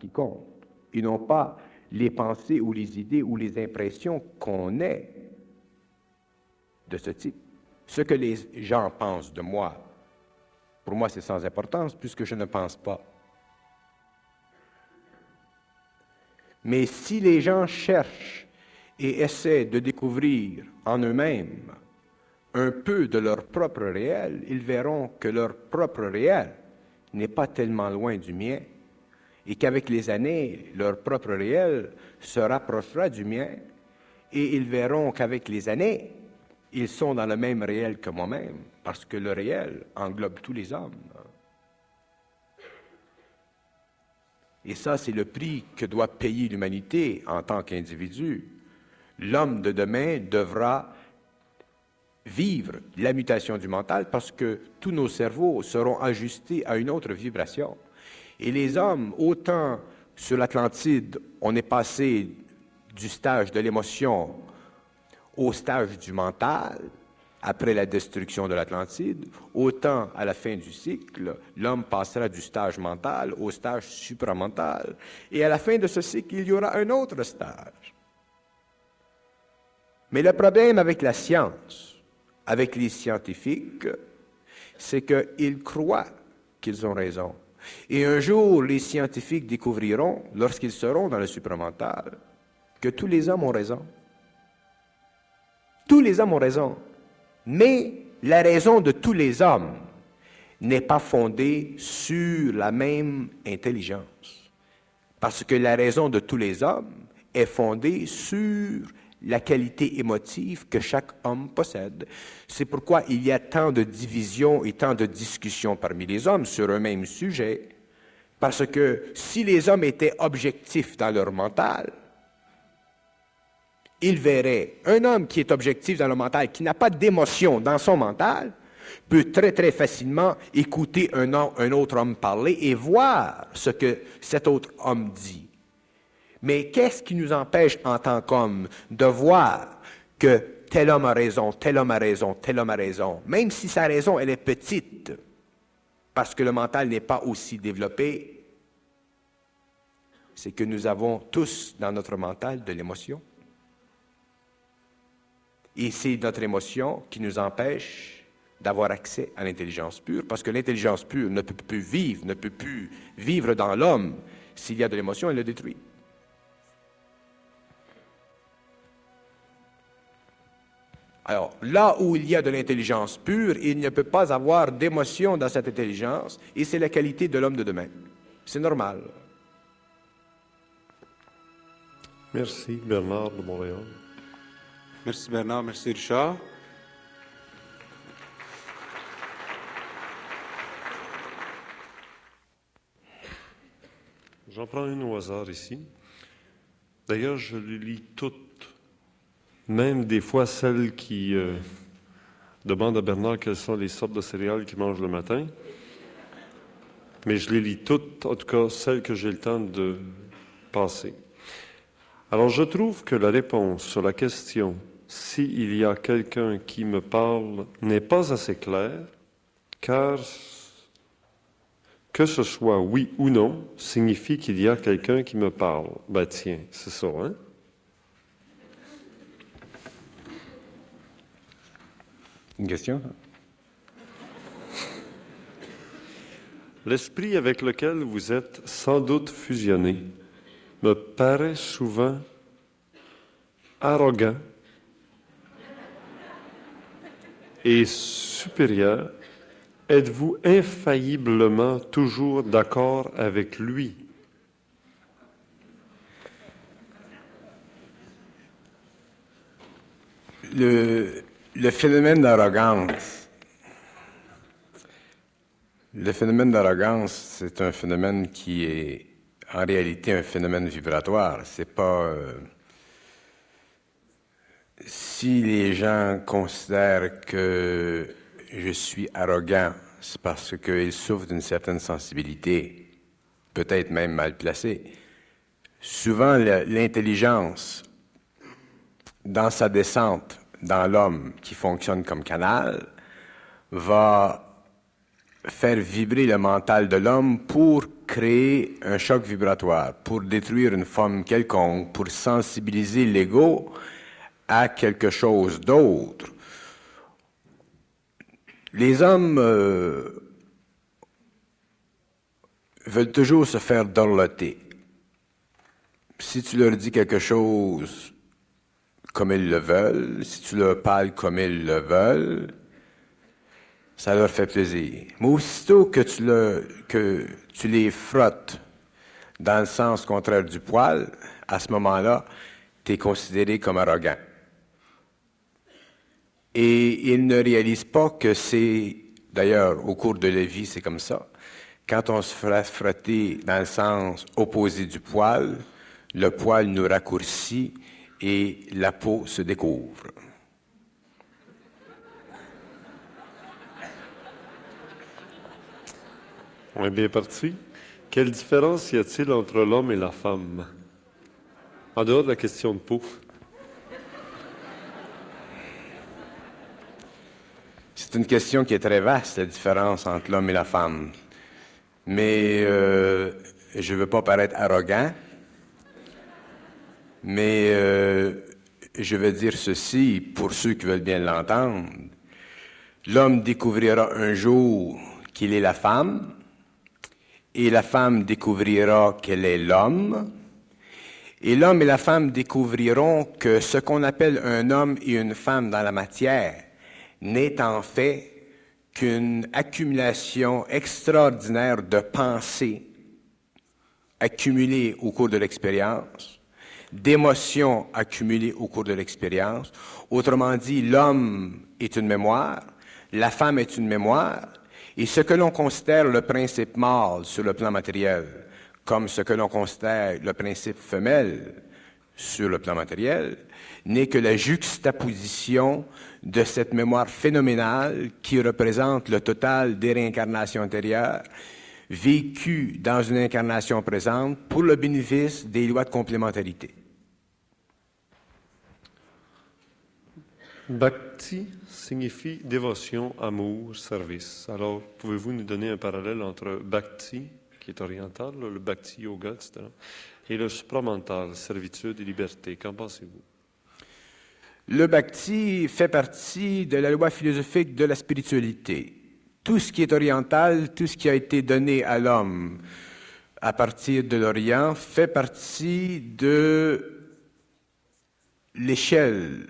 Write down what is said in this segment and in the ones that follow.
qui compte, et non pas les pensées ou les idées ou les impressions qu'on ait de ce type. Ce que les gens pensent de moi, pour moi, c'est sans importance puisque je ne pense pas. Mais si les gens cherchent et essaient de découvrir en eux-mêmes un peu de leur propre réel, ils verront que leur propre réel n'est pas tellement loin du mien et qu'avec les années, leur propre réel se rapprochera du mien et ils verront qu'avec les années, ils sont dans le même réel que moi-même parce que le réel englobe tous les hommes. Et ça, c'est le prix que doit payer l'humanité en tant qu'individu. L'homme de demain devra vivre la mutation du mental parce que tous nos cerveaux seront ajustés à une autre vibration. Et les hommes, autant sur l'Atlantide, on est passé du stage de l'émotion au stage du mental, après la destruction de l'Atlantide, autant à la fin du cycle, l'homme passera du stage mental au stage supramental. Et à la fin de ce cycle, il y aura un autre stage. Mais le problème avec la science, avec les scientifiques, c'est qu'ils croient qu'ils ont raison. Et un jour, les scientifiques découvriront, lorsqu'ils seront dans le supramental, que tous les hommes ont raison. Tous les hommes ont raison. Mais la raison de tous les hommes n'est pas fondée sur la même intelligence. Parce que la raison de tous les hommes est fondée sur la qualité émotive que chaque homme possède. C'est pourquoi il y a tant de divisions et tant de discussions parmi les hommes sur un même sujet. Parce que si les hommes étaient objectifs dans leur mental, il verrait un homme qui est objectif dans le mental, qui n'a pas d'émotion dans son mental, peut très très facilement écouter un autre homme parler et voir ce que cet autre homme dit. Mais qu'est-ce qui nous empêche en tant qu'homme de voir que tel homme a raison, tel homme a raison, tel homme a raison, même si sa raison elle est petite, parce que le mental n'est pas aussi développé, c'est que nous avons tous dans notre mental de l'émotion. Et c'est notre émotion qui nous empêche d'avoir accès à l'intelligence pure, parce que l'intelligence pure ne peut plus vivre dans l'homme. S'il y a de l'émotion, elle le détruit. Alors, là où il y a de l'intelligence pure, il ne peut pas avoir d'émotion dans cette intelligence, et c'est la qualité de l'homme de demain. C'est normal. Merci, Bernard de Montréal. Merci Bernard, merci Richard. J'en prends une au hasard ici. D'ailleurs, je les lis toutes, même des fois celles qui demandent à Bernard quelles sont les sortes de céréales qu'il mange le matin. Mais je les lis toutes, en tout cas celles que j'ai le temps de passer. Alors, je trouve que la réponse sur la question « S'il y a quelqu'un qui me parle » n'est pas assez claire, car que ce soit oui ou non signifie qu'il y a quelqu'un qui me parle. Ben tiens, c'est ça, hein? Une question? L'esprit avec lequel vous êtes sans doute fusionné me paraît souvent arrogant et supérieur. Êtes-vous infailliblement toujours d'accord avec lui? Le phénomène d'arrogance. Le phénomène d'arrogance, c'est un phénomène qui est en réalité un phénomène vibratoire. C'est pas... si les gens considèrent que je suis arrogant, c'est parce qu'ils souffrent d'une certaine sensibilité, peut-être même mal placée. Souvent, l'intelligence, dans sa descente dans l'homme qui fonctionne comme canal, va faire vibrer le mental de l'homme pour créer un choc vibratoire, pour détruire une forme quelconque, pour sensibiliser l'ego à quelque chose d'autre. Les hommes veulent toujours se faire dorloter. Si tu leur dis quelque chose comme ils le veulent, si tu leur parles comme ils le veulent, ça leur fait plaisir. Mais aussitôt que tu les frottes dans le sens contraire du poil, à ce moment-là, tu es considéré comme arrogant. Et ils ne réalisent pas que c'est, d'ailleurs, au cours de la vie, c'est comme ça. Quand on se fait frotter dans le sens opposé du poil, le poil nous raccourcit et la peau se découvre. On est bien parti. Quelle différence y a-t-il entre l'homme et la femme? En dehors de la question de peau. C'est une question qui est très vaste, la différence entre l'homme et la femme. Mais je ne veux pas paraître arrogant, mais je vais dire ceci pour ceux qui veulent bien l'entendre. L'homme découvrira un jour qu'il est la femme, et la femme découvrira qu'elle est l'homme, et l'homme et la femme découvriront que ce qu'on appelle un homme et une femme dans la matière n'est en fait qu'une accumulation extraordinaire de pensées accumulées au cours de l'expérience, d'émotions accumulées au cours de l'expérience. Autrement dit, l'homme est une mémoire, la femme est une mémoire, et ce que l'on considère le principe mâle sur le plan matériel, comme ce que l'on considère le principe femelle sur le plan matériel, n'est que la juxtaposition de cette mémoire phénoménale qui représente le total des réincarnations antérieures vécues dans une incarnation présente pour le bénéfice des lois de complémentarité. Bhakti signifie dévotion, amour, service. Alors, pouvez-vous nous donner un parallèle entre Bhakti, qui est oriental, le Bhakti Yoga, etc., et le supramental, servitude et liberté? Qu'en pensez-vous? Le Bhakti fait partie de la loi philosophique de la spiritualité. Tout ce qui est oriental, tout ce qui a été donné à l'homme à partir de l'Orient fait partie de l'échelle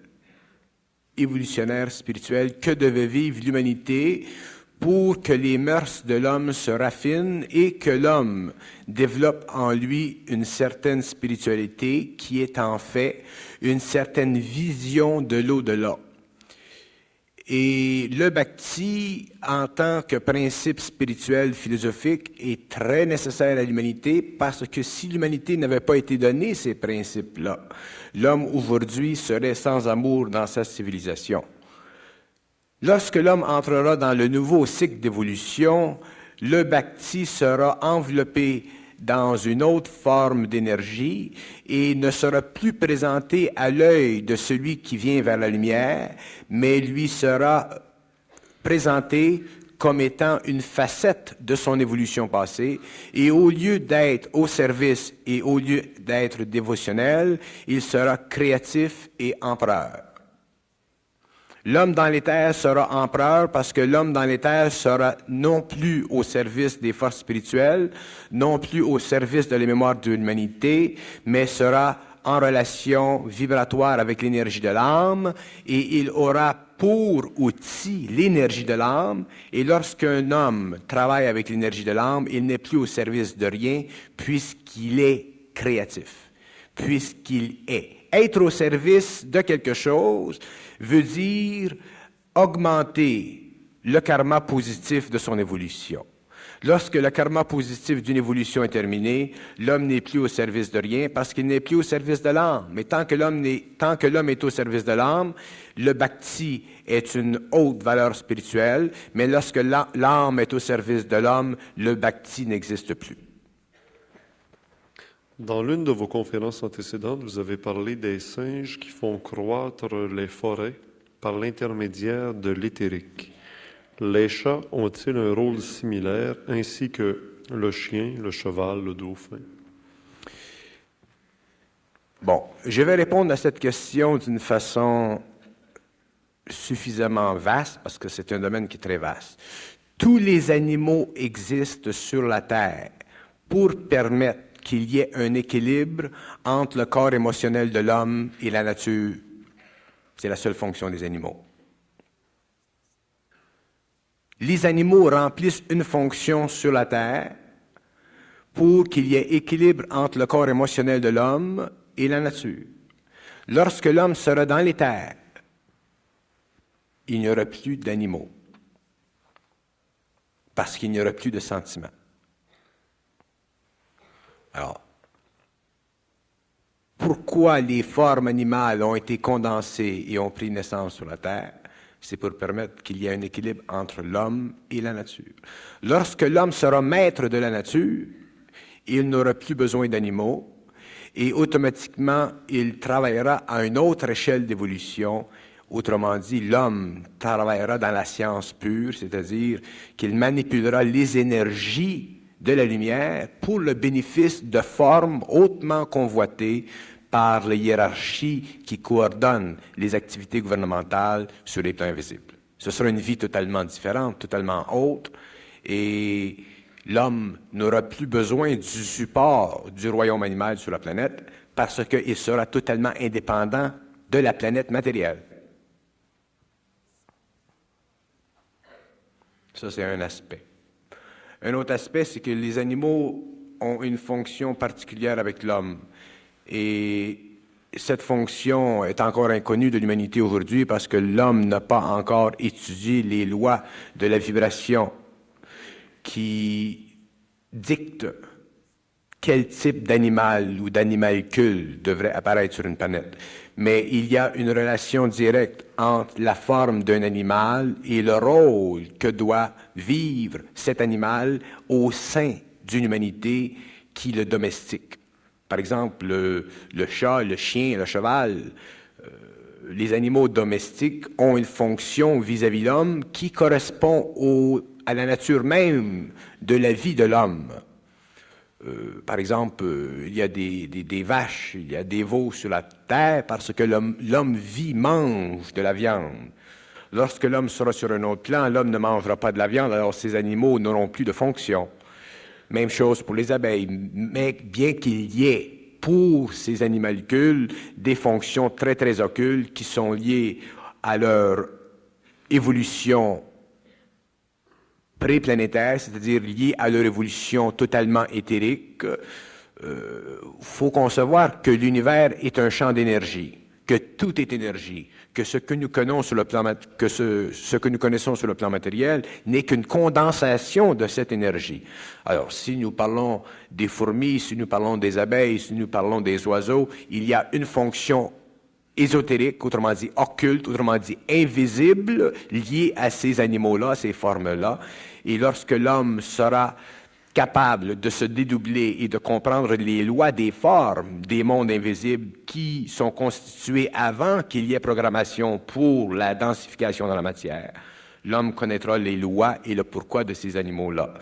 évolutionnaire spirituelle que devait vivre l'humanité pour que les mœurs de l'homme se raffinent et que l'homme développe en lui une certaine spiritualité qui est en fait une certaine vision de l'au-delà. Et le bhakti, en tant que principe spirituel philosophique, est très nécessaire à l'humanité parce que si l'humanité n'avait pas été donnée ces principes-là, l'homme aujourd'hui serait sans amour dans sa civilisation. Lorsque l'homme entrera dans le nouveau cycle d'évolution, le bhakti sera enveloppé dans une autre forme d'énergie et ne sera plus présenté à l'œil de celui qui vient vers la lumière, mais lui sera présenté comme étant une facette de son évolution passée, et au lieu d'être au service et au lieu d'être dévotionnel, il sera créatif et empereur. L'homme dans les terres sera empereur parce que l'homme dans les terres sera non plus au service des forces spirituelles, non plus au service de la mémoire de l'humanité, mais sera en relation vibratoire avec l'énergie de l'âme et il aura pour outil l'énergie de l'âme. Et lorsqu'un homme travaille avec l'énergie de l'âme, il n'est plus au service de rien puisqu'il est créatif, puisqu'il est. Être au service de quelque chose veut dire augmenter le karma positif de son évolution. Lorsque le karma positif d'une évolution est terminé, l'homme n'est plus au service de rien parce qu'il n'est plus au service de l'âme. Mais tant que l'homme est au service de l'âme, le bhakti est une haute valeur spirituelle, mais lorsque l'âme est au service de l'homme, le bhakti n'existe plus. Dans l'une de vos conférences antécédentes, vous avez parlé des singes qui font croître les forêts par l'intermédiaire de l'éthérique. Les chats ont-ils un rôle similaire, ainsi que le chien, le cheval, le dauphin. Bon, je vais répondre à cette question d'une façon suffisamment vaste, parce que c'est un domaine qui est très vaste. Tous les animaux existent sur la Terre pour permettre qu'il y ait un équilibre entre le corps émotionnel de l'homme et la nature. C'est la seule fonction des animaux. Les animaux remplissent une fonction sur la Terre pour qu'il y ait équilibre entre le corps émotionnel de l'homme et la nature. Lorsque l'homme sera dans les terres, il n'y aura plus d'animaux, parce qu'il n'y aura plus de sentiments. Alors, pourquoi les formes animales ont été condensées et ont pris naissance sur la Terre? C'est pour permettre qu'il y ait un équilibre entre l'homme et la nature. Lorsque l'homme sera maître de la nature, il n'aura plus besoin d'animaux et automatiquement, il travaillera à une autre échelle d'évolution. Autrement dit, l'homme travaillera dans la science pure, c'est-à-dire qu'il manipulera les énergies de la lumière pour le bénéfice de formes hautement convoitées par les hiérarchies qui coordonnent les activités gouvernementales sur les plans invisibles. Ce sera une vie totalement différente, totalement autre, et l'homme n'aura plus besoin du support du royaume animal sur la planète parce qu'il sera totalement indépendant de la planète matérielle. Ça, c'est un aspect. Un autre aspect, c'est que les animaux ont une fonction particulière avec l'homme. Et cette fonction est encore inconnue de l'humanité aujourd'hui parce que l'homme n'a pas encore étudié les lois de la vibration qui dictent quel type d'animal ou d'animalcule devrait apparaître sur une planète. Mais il y a une relation directe entre la forme d'un animal et le rôle que doit vivre cet animal au sein d'une humanité qui le domestique. Par exemple, le chat, le chien, le cheval, les animaux domestiques ont une fonction vis-à-vis de l'homme qui correspond à la nature même de la vie de l'homme. Par exemple, il y a des vaches, il y a des veaux sur la terre parce que l'homme vit, mange de la viande. Lorsque l'homme sera sur un autre plan, l'homme ne mangera pas de la viande, alors ces animaux n'auront plus de fonction. Même chose pour les abeilles, mais bien qu'il y ait pour ces animalcules des fonctions très, très occultes qui sont liées à leur évolution préplanétaire, c'est-à-dire liées à leur évolution totalement éthérique. Faut concevoir que l'univers est un champ d'énergie, que tout est énergie, que ce que nous connaissons sur le plan, ce que nous connaissons sur le plan matériel n'est qu'une condensation de cette énergie. Alors, si nous parlons des fourmis, si nous parlons des abeilles, si nous parlons des oiseaux, il y a une fonction ésotérique, autrement dit occulte, autrement dit invisible, liée à ces animaux-là, ces formes-là. Et lorsque l'homme sera capable de se dédoubler et de comprendre les lois des formes des mondes invisibles qui sont constitués avant qu'il y ait programmation pour la densification dans la matière, l'homme connaîtra les lois et le pourquoi de ces animaux-là.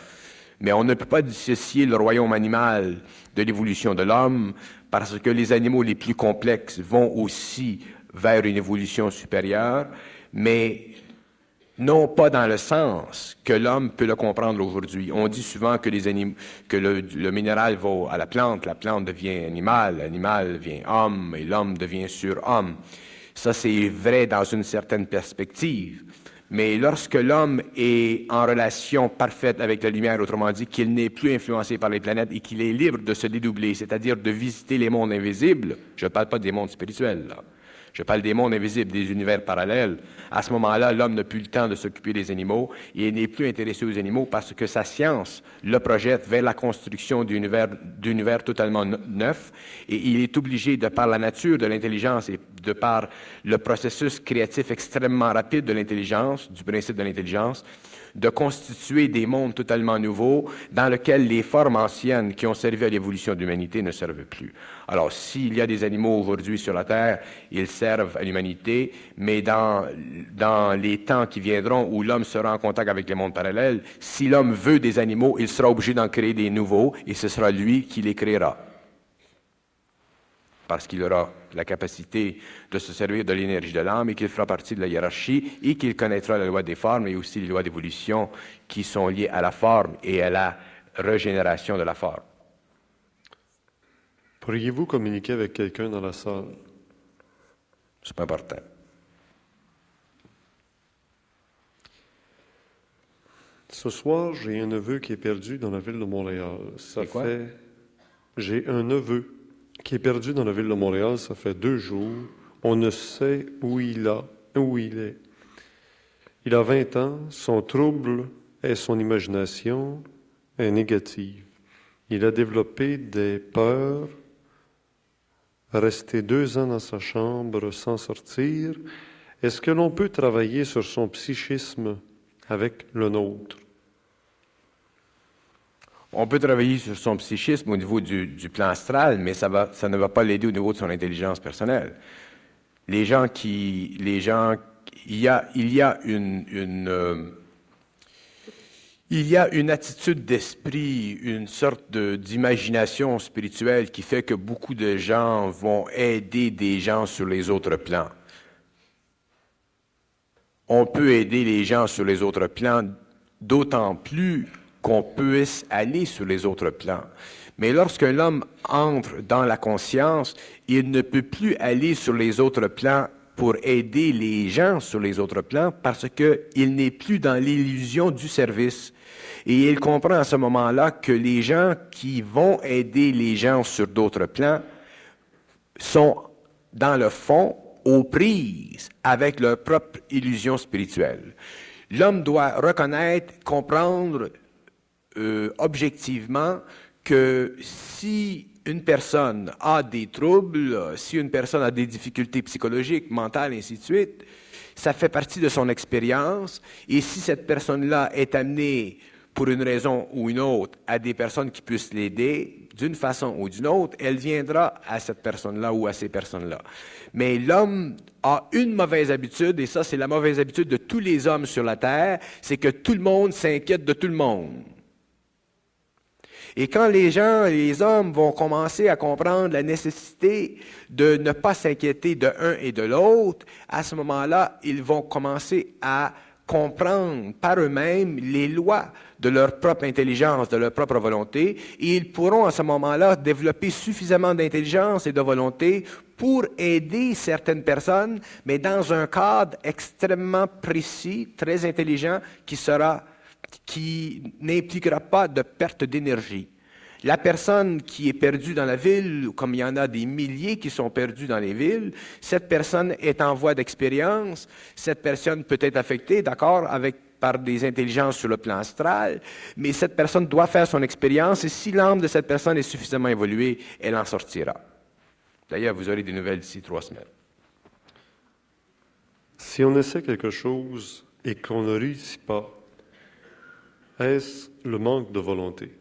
Mais on ne peut pas dissocier le royaume animal de l'évolution de l'homme parce que les animaux les plus complexes vont aussi vers une évolution supérieure, mais non pas dans le sens que l'homme peut le comprendre aujourd'hui. On dit souvent que le minéral va à la plante devient animal, l'animal devient homme et l'homme devient surhomme. Ça, c'est vrai dans une certaine perspective. Mais lorsque l'homme est en relation parfaite avec la lumière, autrement dit qu'il n'est plus influencé par les planètes et qu'il est libre de se dédoubler, c'est-à-dire de visiter les mondes invisibles, je ne parle pas des mondes spirituels, là. Je parle des mondes invisibles, des univers parallèles. À ce moment-là, l'homme n'a plus le temps de s'occuper des animaux et il n'est plus intéressé aux animaux parce que sa science le projette vers la construction d'univers totalement neuf et il est obligé, de par la nature de l'intelligence et de par le processus créatif extrêmement rapide de l'intelligence, du principe de l'intelligence, de constituer des mondes totalement nouveaux dans lesquels les formes anciennes qui ont servi à l'évolution de l'humanité ne servent plus. Alors, s'il y a des animaux aujourd'hui sur la Terre, ils servent à l'humanité, mais dans les temps qui viendront où l'homme sera en contact avec les mondes parallèles, si l'homme veut des animaux, il sera obligé d'en créer des nouveaux et ce sera lui qui les créera. Parce qu'il aura la capacité de se servir de l'énergie de l'âme et qu'il fera partie de la hiérarchie et qu'il connaîtra la loi des formes et aussi les lois d'évolution qui sont liées à la forme et à la régénération de la forme. Pourriez-vous communiquer avec quelqu'un dans la salle? C'est pas important. Ce soir, j'ai un neveu qui est perdu dans la ville de Montréal. J'ai un neveu qui est perdu dans la ville de Montréal, ça fait 2 jours. On ne sait où il est. Il a 20 ans, son trouble et son imagination est négative. Il a développé des peurs, resté 2 ans dans sa chambre sans sortir. Est-ce que l'on peut travailler sur son psychisme avec le nôtre? On peut travailler sur son psychisme au niveau du plan astral, mais ça ne va pas l'aider au niveau de son intelligence personnelle. Il y a une attitude d'esprit, une sorte d'imagination spirituelle qui fait que beaucoup de gens vont aider des gens sur les autres plans. On peut aider les gens sur les autres plans, d'autant plus qu'on puisse aller sur les autres plans. Mais lorsque l'homme entre dans la conscience, il ne peut plus aller sur les autres plans pour aider les gens sur les autres plans parce qu'il n'est plus dans l'illusion du service. Et il comprend à ce moment-là que les gens qui vont aider les gens sur d'autres plans sont, dans le fond, aux prises avec leur propre illusion spirituelle. L'homme doit reconnaître, comprendre objectivement que si une personne a des troubles, si une personne a des difficultés psychologiques, mentales, et ainsi de suite, ça fait partie de son expérience. Et si cette personne-là est amenée, pour une raison ou une autre, à des personnes qui puissent l'aider, d'une façon ou d'une autre, elle viendra à cette personne-là ou à ces personnes-là. Mais l'homme a une mauvaise habitude, et ça, c'est la mauvaise habitude de tous les hommes sur la Terre, c'est que tout le monde s'inquiète de tout le monde. Et quand les hommes vont commencer à comprendre la nécessité de ne pas s'inquiéter de l'un et de l'autre, à ce moment-là, ils vont commencer à comprendre par eux-mêmes les lois de leur propre intelligence, de leur propre volonté, et ils pourront à ce moment-là développer suffisamment d'intelligence et de volonté pour aider certaines personnes, mais dans un cadre extrêmement précis, très intelligent, qui n'impliquera pas de perte d'énergie. La personne qui est perdue dans la ville, comme il y en a des milliers qui sont perdus dans les villes, cette personne est en voie d'expérience, cette personne peut être affectée, d'accord, par des intelligences sur le plan astral, mais cette personne doit faire son expérience et si l'âme de cette personne est suffisamment évoluée, elle en sortira. D'ailleurs, vous aurez des nouvelles d'ici 3 semaines. Si on essaie quelque chose et qu'on ne réussit pas, est-ce le manque de volonté?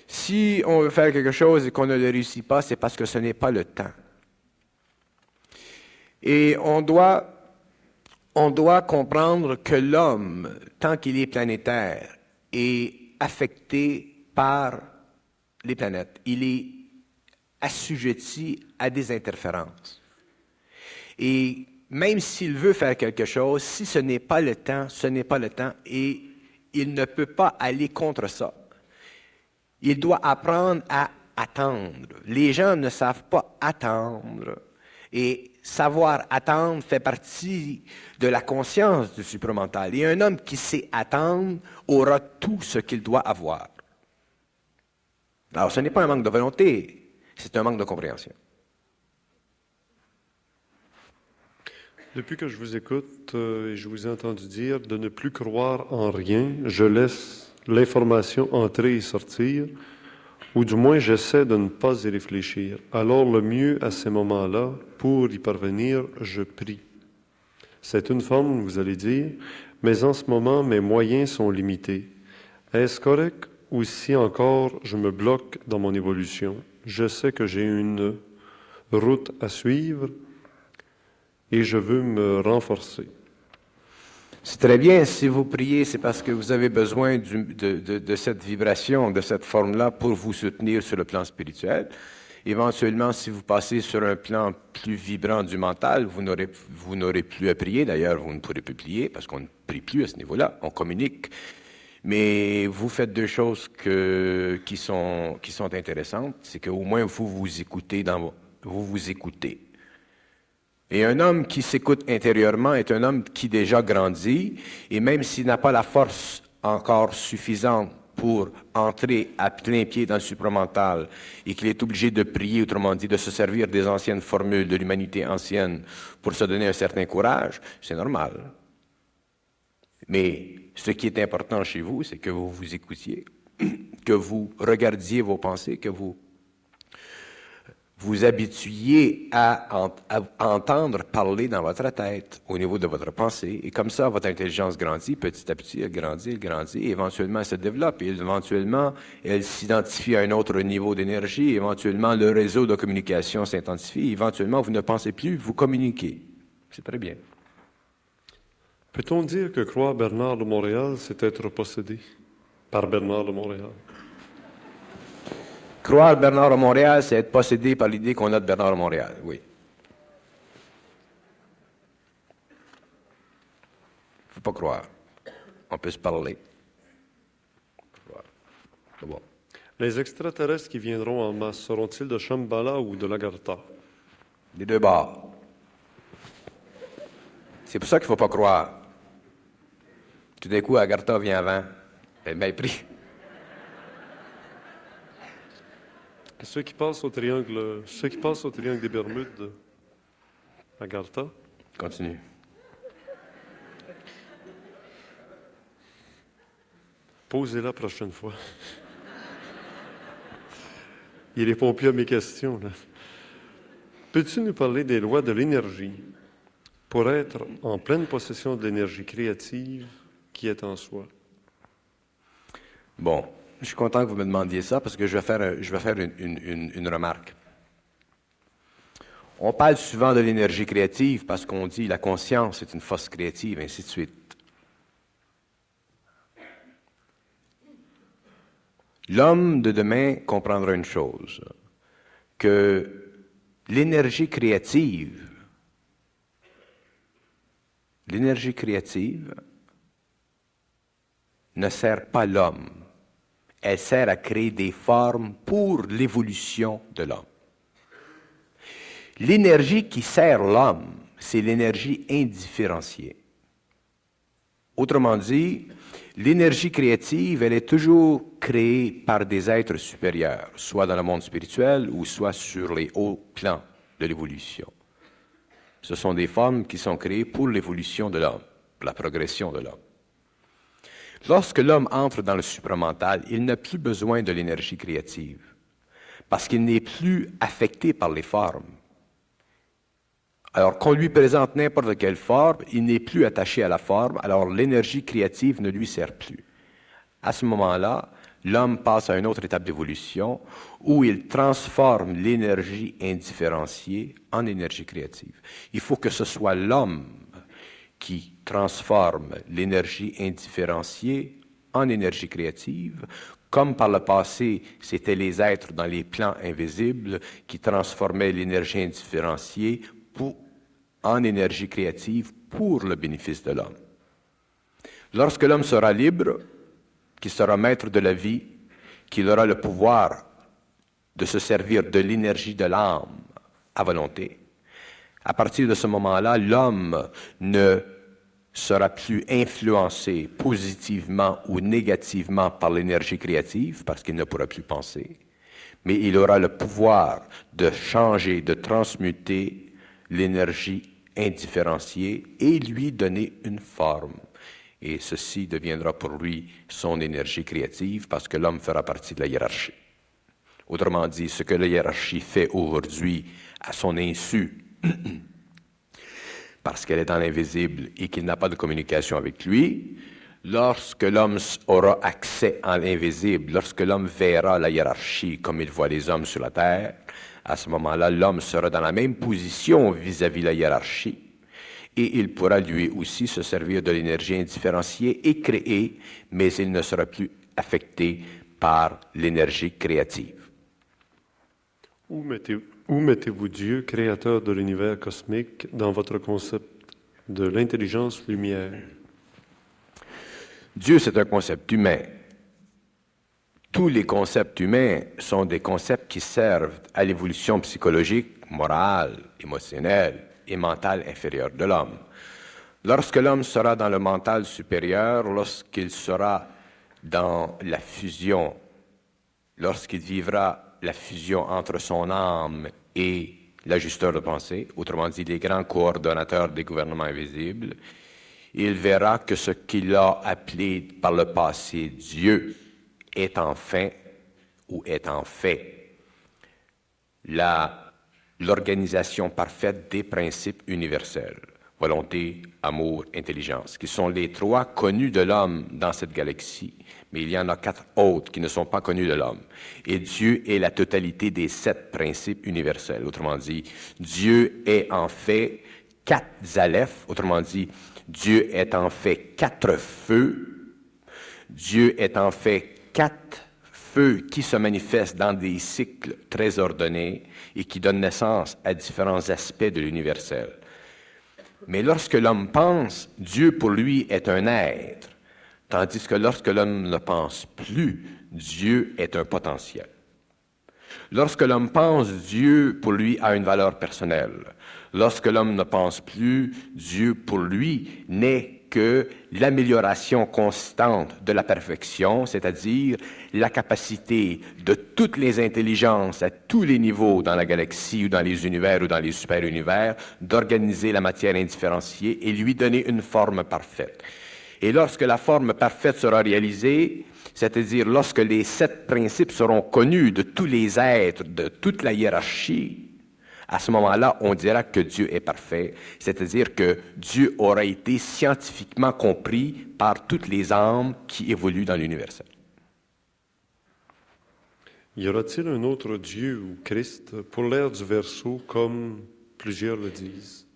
Si on veut faire quelque chose et qu'on ne le réussit pas, c'est parce que ce n'est pas le temps. Et on doit comprendre que l'homme, tant qu'il est planétaire, est affecté par les planètes. Il est assujetti à des interférences. Et même s'il veut faire quelque chose, si ce n'est pas le temps, ce n'est pas le temps et il ne peut pas aller contre ça. Il doit apprendre à attendre. Les gens ne savent pas attendre. Et savoir attendre fait partie de la conscience du supramental. Et un homme qui sait attendre aura tout ce qu'il doit avoir. Alors, ce n'est pas un manque de volonté, c'est un manque de compréhension. Depuis que je vous écoute et je vous ai entendu dire de ne plus croire en rien, je laisse l'information entrer et sortir, ou du moins j'essaie de ne pas y réfléchir. Alors le mieux à ces moments-là, pour y parvenir, je prie. C'est une forme, vous allez dire, mais en ce moment, mes moyens sont limités. Est-ce correct ou si encore je me bloque dans mon évolution? Je sais que j'ai une route à suivre et je veux me renforcer. C'est très bien. Si vous priez, c'est parce que vous avez besoin de cette vibration, de cette forme-là pour vous soutenir sur le plan spirituel. Éventuellement, si vous passez sur un plan plus vibrant du mental, vous n'aurez plus à prier. D'ailleurs, vous ne pourrez plus prier parce qu'on ne prie plus à ce niveau-là. On communique. Mais vous faites deux choses qui sont intéressantes. C'est qu'au moins, vous vous écoutez vous vous écoutez. Et un homme qui s'écoute intérieurement est un homme qui déjà grandit, et même s'il n'a pas la force encore suffisante pour entrer à plein pied dans le supramental, et qu'il est obligé de prier, autrement dit, de se servir des anciennes formules de l'humanité ancienne pour se donner un certain courage, c'est normal. Mais ce qui est important chez vous, c'est que vous vous écoutiez, que vous regardiez vos pensées, que vous habituiez à entendre parler dans votre tête, au niveau de votre pensée, et comme ça, votre intelligence grandit, petit à petit, elle grandit, et éventuellement, elle se développe, et éventuellement, elle s'identifie à un autre niveau d'énergie, éventuellement, le réseau de communication s'intensifie, éventuellement, vous ne pensez plus, vous communiquez. C'est très bien. Peut-on dire que croire Bernard de Montréal, c'est être possédé par Bernard de Montréal? Croire Bernard de Montréal, c'est être possédé par l'idée qu'on a de Bernard de Montréal, oui. Il ne faut pas croire. On peut se parler. C'est bon. Les extraterrestres qui viendront en masse seront-ils de Shambhala ou de l'Agartha? Des deux bords. C'est pour ça qu'il ne faut pas croire. Tout d'un coup, Agartha vient avant. Elle m'a pris. Ceux qui passent au triangle des Bermudes, Agartha. Continue. Posez-la la prochaine fois. Il répond plus à mes questions, là. Peux-tu nous parler des lois de l'énergie pour être en pleine possession de l'énergie créative qui est en soi? Bon, je suis content que vous me demandiez ça parce que je vais faire une remarque. On parle souvent de l'énergie créative parce qu'on dit la conscience est une force créative, ainsi de suite. L'homme de demain comprendra une chose, que l'énergie créative ne sert pas l'homme. Elle sert à créer des formes pour l'évolution de l'homme. L'énergie qui sert l'homme, c'est l'énergie indifférenciée. Autrement dit, l'énergie créative, elle est toujours créée par des êtres supérieurs, soit dans le monde spirituel ou soit sur les hauts plans de l'évolution. Ce sont des formes qui sont créées pour l'évolution de l'homme, pour la progression de l'homme. Lorsque l'homme entre dans le supramental, il n'a plus besoin de l'énergie créative, parce qu'il n'est plus affecté par les formes. Alors qu'on lui présente n'importe quelle forme, il n'est plus attaché à la forme, alors l'énergie créative ne lui sert plus. À ce moment-là, l'homme passe à une autre étape d'évolution où il transforme l'énergie indifférenciée en énergie créative. Il faut que ce soit l'homme qui transforme l'énergie indifférenciée en énergie créative, comme par le passé, c'était les êtres dans les plans invisibles qui transformaient l'énergie indifférenciée en énergie créative pour le bénéfice de l'homme. Lorsque l'homme sera libre, qu'il sera maître de la vie, qu'il aura le pouvoir de se servir de l'énergie de l'âme à volonté, à partir de ce moment-là, l'homme ne sera plus influencé positivement ou négativement par l'énergie créative, parce qu'il ne pourra plus penser, mais il aura le pouvoir de changer, de transmuter l'énergie indifférenciée et lui donner une forme. Et ceci deviendra pour lui son énergie créative, parce que l'homme fera partie de la hiérarchie. Autrement dit, ce que la hiérarchie fait aujourd'hui à son insu, parce qu'elle est dans l'invisible et qu'il n'a pas de communication avec lui. Lorsque l'homme aura accès à l'invisible, lorsque l'homme verra la hiérarchie comme il voit les hommes sur la terre, à ce moment-là, l'homme sera dans la même position vis-à-vis la hiérarchie et il pourra lui aussi se servir de l'énergie indifférenciée et créer, mais il ne sera plus affecté par l'énergie créative. Où mettez-vous Dieu, créateur de l'univers cosmique, dans votre concept de l'intelligence lumière? Dieu, c'est un concept humain. Tous les concepts humains sont des concepts qui servent à l'évolution psychologique, morale, émotionnelle et mentale inférieure de l'homme. Lorsque l'homme sera dans le mental supérieur, lorsqu'il sera dans la fusion, lorsqu'il vivra la fusion entre son âme et l'ajusteur de pensée, autrement dit les grands coordonnateurs des gouvernements invisibles, il verra que ce qu'il a appelé par le passé Dieu est enfin ou est en fait l'organisation parfaite des principes universels, volonté, amour, intelligence, qui sont les trois connus de l'homme dans cette galaxie, mais il y en a 4 autres qui ne sont pas connus de l'homme. Et Dieu est la totalité des 7 principes universels. Autrement dit, Dieu est en fait 4 alephes, autrement dit, Dieu est en fait 4 feux. Dieu est en fait 4 feux qui se manifestent dans des cycles très ordonnés et qui donnent naissance à différents aspects de l'universel. Mais lorsque l'homme pense, Dieu pour lui est un être, tandis que lorsque l'homme ne pense plus, Dieu est un potentiel. Lorsque l'homme pense, Dieu pour lui a une valeur personnelle. Lorsque l'homme ne pense plus, Dieu pour lui n'est que l'amélioration constante de la perfection, c'est-à-dire la capacité de toutes les intelligences à tous les niveaux dans la galaxie ou dans les univers ou dans les super-univers d'organiser la matière indifférenciée et lui donner une forme parfaite. Et lorsque la forme parfaite sera réalisée, c'est-à-dire lorsque les 7 principes seront connus de tous les êtres, de toute la hiérarchie, à ce moment-là, on dira que Dieu est parfait, c'est-à-dire que Dieu aura été scientifiquement compris par toutes les âmes qui évoluent dans l'universel. Y aura-t-il un autre Dieu ou Christ pour l'ère du Verseau, comme plusieurs le disent?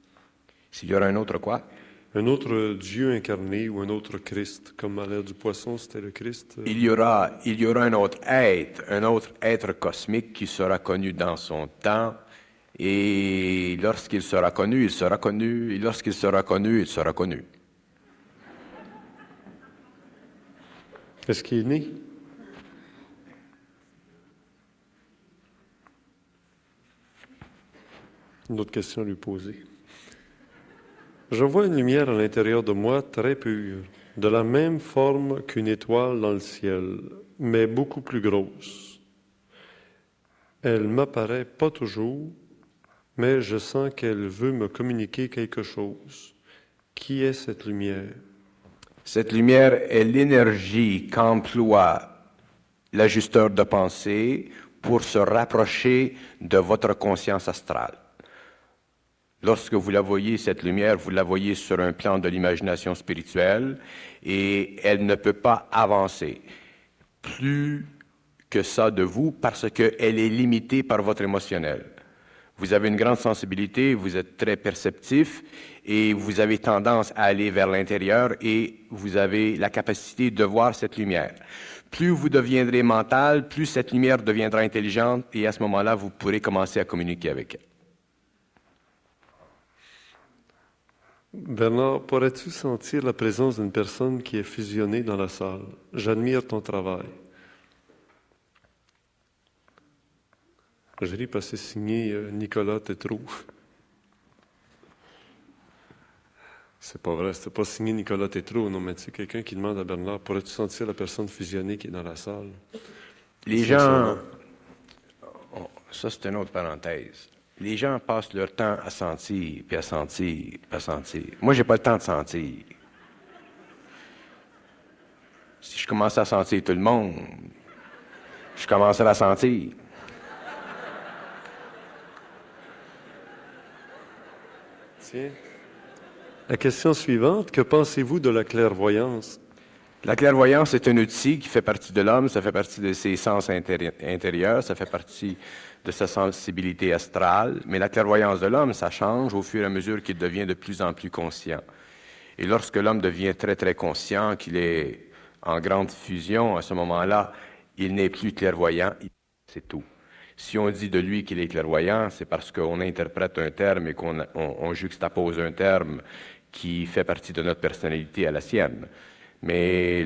S'il y aura un autre quoi? Un autre Dieu incarné ou un autre Christ, comme à l'ère du Poisson, c'était le Christ? Il y aura un autre être cosmique qui sera connu dans son temps. Et lorsqu'il sera connu, il sera connu. Et lorsqu'il sera connu, il sera connu. Est-ce qu'il est né? Une autre question à lui poser. Je vois une lumière à l'intérieur de moi très pure, de la même forme qu'une étoile dans le ciel, mais beaucoup plus grosse. Elle m'apparaît pas toujours, mais je sens qu'elle veut me communiquer quelque chose. Qui est cette lumière? Cette lumière est l'énergie qu'emploie l'ajusteur de pensée pour se rapprocher de votre conscience astrale. Lorsque vous la voyez, cette lumière, vous la voyez sur un plan de l'imagination spirituelle et elle ne peut pas avancer plus que ça de vous parce qu'elle est limitée par votre émotionnel. Vous avez une grande sensibilité, vous êtes très perceptif et vous avez tendance à aller vers l'intérieur et vous avez la capacité de voir cette lumière. Plus vous deviendrez mental, plus cette lumière deviendra intelligente et à ce moment-là, vous pourrez commencer à communiquer avec elle. Bernard, pourrais-tu sentir la présence d'une personne qui est fusionnée dans la salle? J'admire ton travail. Je ris parce que c'est signé Nicolas Tétrault. C'est pas vrai, c'était pas signé Nicolas Tétrault, non, mais tu sais, quelqu'un qui demande à Bernard, pourrais-tu sentir la personne fusionnée qui est dans la salle? Les gens... Oh, ça, c'est une autre parenthèse. Les gens passent leur temps à sentir, puis à sentir, puis à sentir. Moi, j'ai pas le temps de sentir. Si je commençais à sentir tout le monde, je commencerais à sentir. Tiens, La question suivante, que pensez-vous de la clairvoyance? La clairvoyance est un outil qui fait partie de l'homme, ça fait partie de ses sens intérieurs, ça fait partie de sa sensibilité astrale, mais la clairvoyance de l'homme, ça change au fur et à mesure qu'il devient de plus en plus conscient. Et lorsque l'homme devient très, très conscient, qu'il est en grande fusion, à ce moment-là, il n'est plus clairvoyant, c'est tout. Si on dit de lui qu'il est clairvoyant, c'est parce qu'on interprète un terme et qu'on juxtapose un terme qui fait partie de notre personnalité à la sienne. Mais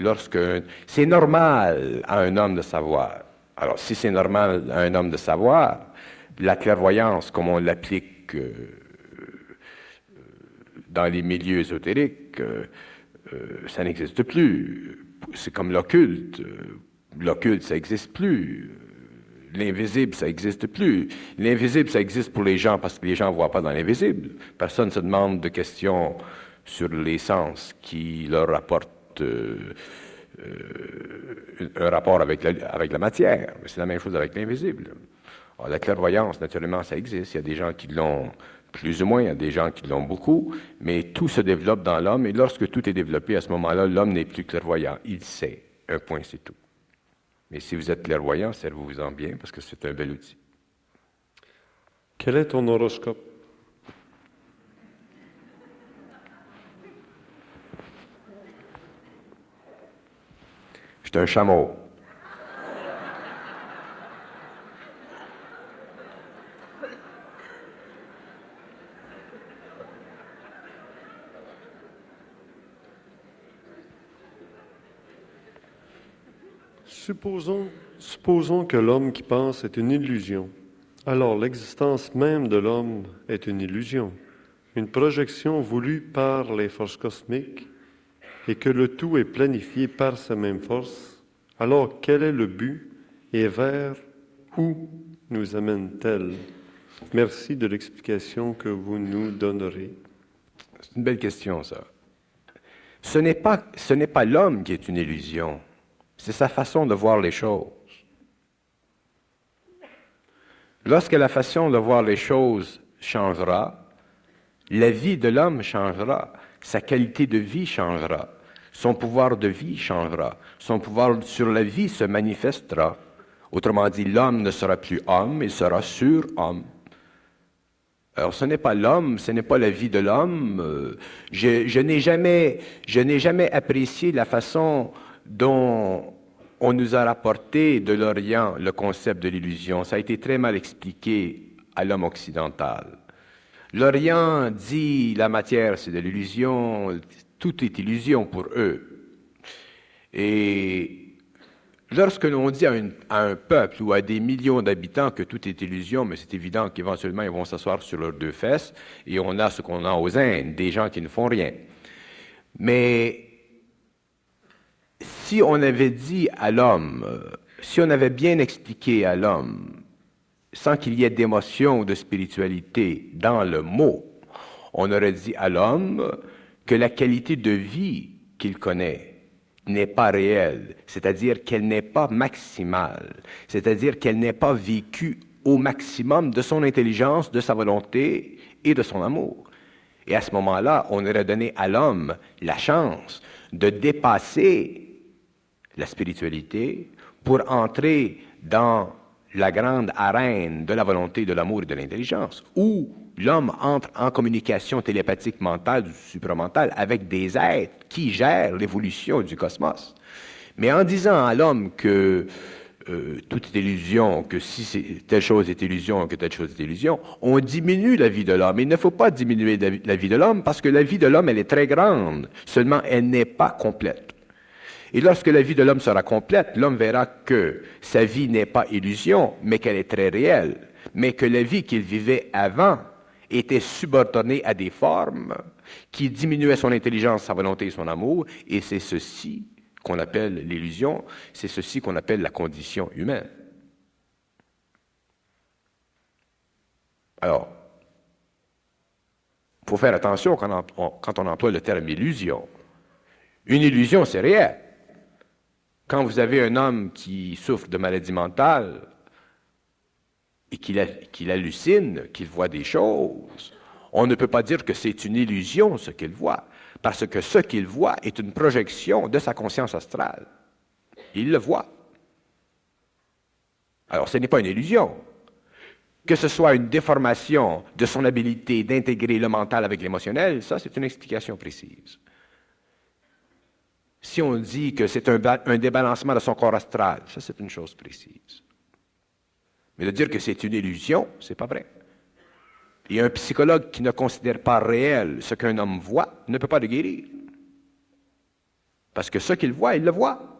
c'est normal à un homme de savoir. Alors, si c'est normal à un homme de savoir, la clairvoyance, comme on l'applique dans les milieux ésotériques, ça n'existe plus. C'est comme l'occulte. L'occulte, ça n'existe plus. L'invisible, ça n'existe plus. L'invisible, ça existe pour les gens parce que les gens ne voient pas dans l'invisible. Personne ne se demande de questions sur les sens qui leur rapportent un rapport avec la matière. C'est la même chose avec l'invisible. Alors, la clairvoyance, naturellement, ça existe. Il y a des gens qui l'ont plus ou moins, il y a des gens qui l'ont beaucoup, mais tout se développe dans l'homme, et lorsque tout est développé, à ce moment-là, l'homme n'est plus clairvoyant. Il sait. Un point, c'est tout. Mais si vous êtes clairvoyant, servez-vous-en bien, parce que c'est un bel outil. Quel est ton horoscope? Je suis un chameau. Supposons que l'homme qui pense est une illusion. Alors l'existence même de l'homme est une illusion, une projection voulue par les forces cosmiques et que le tout est planifié par ces mêmes forces. Alors quel est le but et vers où nous amène-t-elle? Merci de l'explication que vous nous donnerez. C'est une belle question, ça. Ce n'est pas l'homme qui est une illusion. C'est sa façon de voir les choses. Lorsque la façon de voir les choses changera, la vie de l'homme changera, sa qualité de vie changera, son pouvoir de vie changera, son pouvoir sur la vie se manifestera. Autrement dit, l'homme ne sera plus homme, il sera surhomme. Alors, ce n'est pas l'homme, ce n'est pas la vie de l'homme. Je n'ai jamais apprécié la façon dont on nous a rapporté de l'Orient le concept de l'illusion. Ça a été très mal expliqué à l'homme occidental. L'Orient dit la matière, c'est de l'illusion, tout est illusion pour eux. Et lorsque l'on dit à un peuple ou à des millions d'habitants que tout est illusion, mais c'est évident qu'éventuellement ils vont s'asseoir sur leurs deux fesses, et on a ce qu'on a aux Indes, des gens qui ne font rien. Mais si on avait dit à l'homme, si on avait bien expliqué à l'homme, sans qu'il y ait d'émotion ou de spiritualité dans le mot, on aurait dit à l'homme que la qualité de vie qu'il connaît n'est pas réelle, c'est-à-dire qu'elle n'est pas maximale, c'est-à-dire qu'elle n'est pas vécue au maximum de son intelligence, de sa volonté et de son amour. Et à ce moment-là, on aurait donné à l'homme la chance de dépasser la spiritualité pour entrer dans la grande arène de la volonté, de l'amour et de l'intelligence, où l'homme entre en communication télépathique mentale ou supramental avec des êtres qui gèrent l'évolution du cosmos. Mais en disant à l'homme que tout est illusion, que si telle chose est illusion, que telle chose est illusion, on diminue la vie de l'homme. Il ne faut pas diminuer la vie de l'homme parce que la vie de l'homme, elle est très grande, seulement elle n'est pas complète. Et lorsque la vie de l'homme sera complète, l'homme verra que sa vie n'est pas illusion, mais qu'elle est très réelle, mais que la vie qu'il vivait avant était subordonnée à des formes qui diminuaient son intelligence, sa volonté et son amour, et c'est ceci qu'on appelle l'illusion, c'est ceci qu'on appelle la condition humaine. Alors, il faut faire attention quand on emploie le terme illusion. Une illusion, c'est réel. Quand vous avez un homme qui souffre de maladie mentale et qu'il hallucine, qu'il voit des choses, on ne peut pas dire que c'est une illusion ce qu'il voit, parce que ce qu'il voit est une projection de sa conscience astrale. Il le voit. Alors, ce n'est pas une illusion. Que ce soit une déformation de son habilité d'intégrer le mental avec l'émotionnel, ça, c'est une explication précise. Si on dit que c'est un débalancement de son corps astral, ça, c'est une chose précise. Mais de dire que c'est une illusion, c'est pas vrai. Et un psychologue qui ne considère pas réel ce qu'un homme voit ne peut pas le guérir. Parce que ce qu'il voit, il le voit.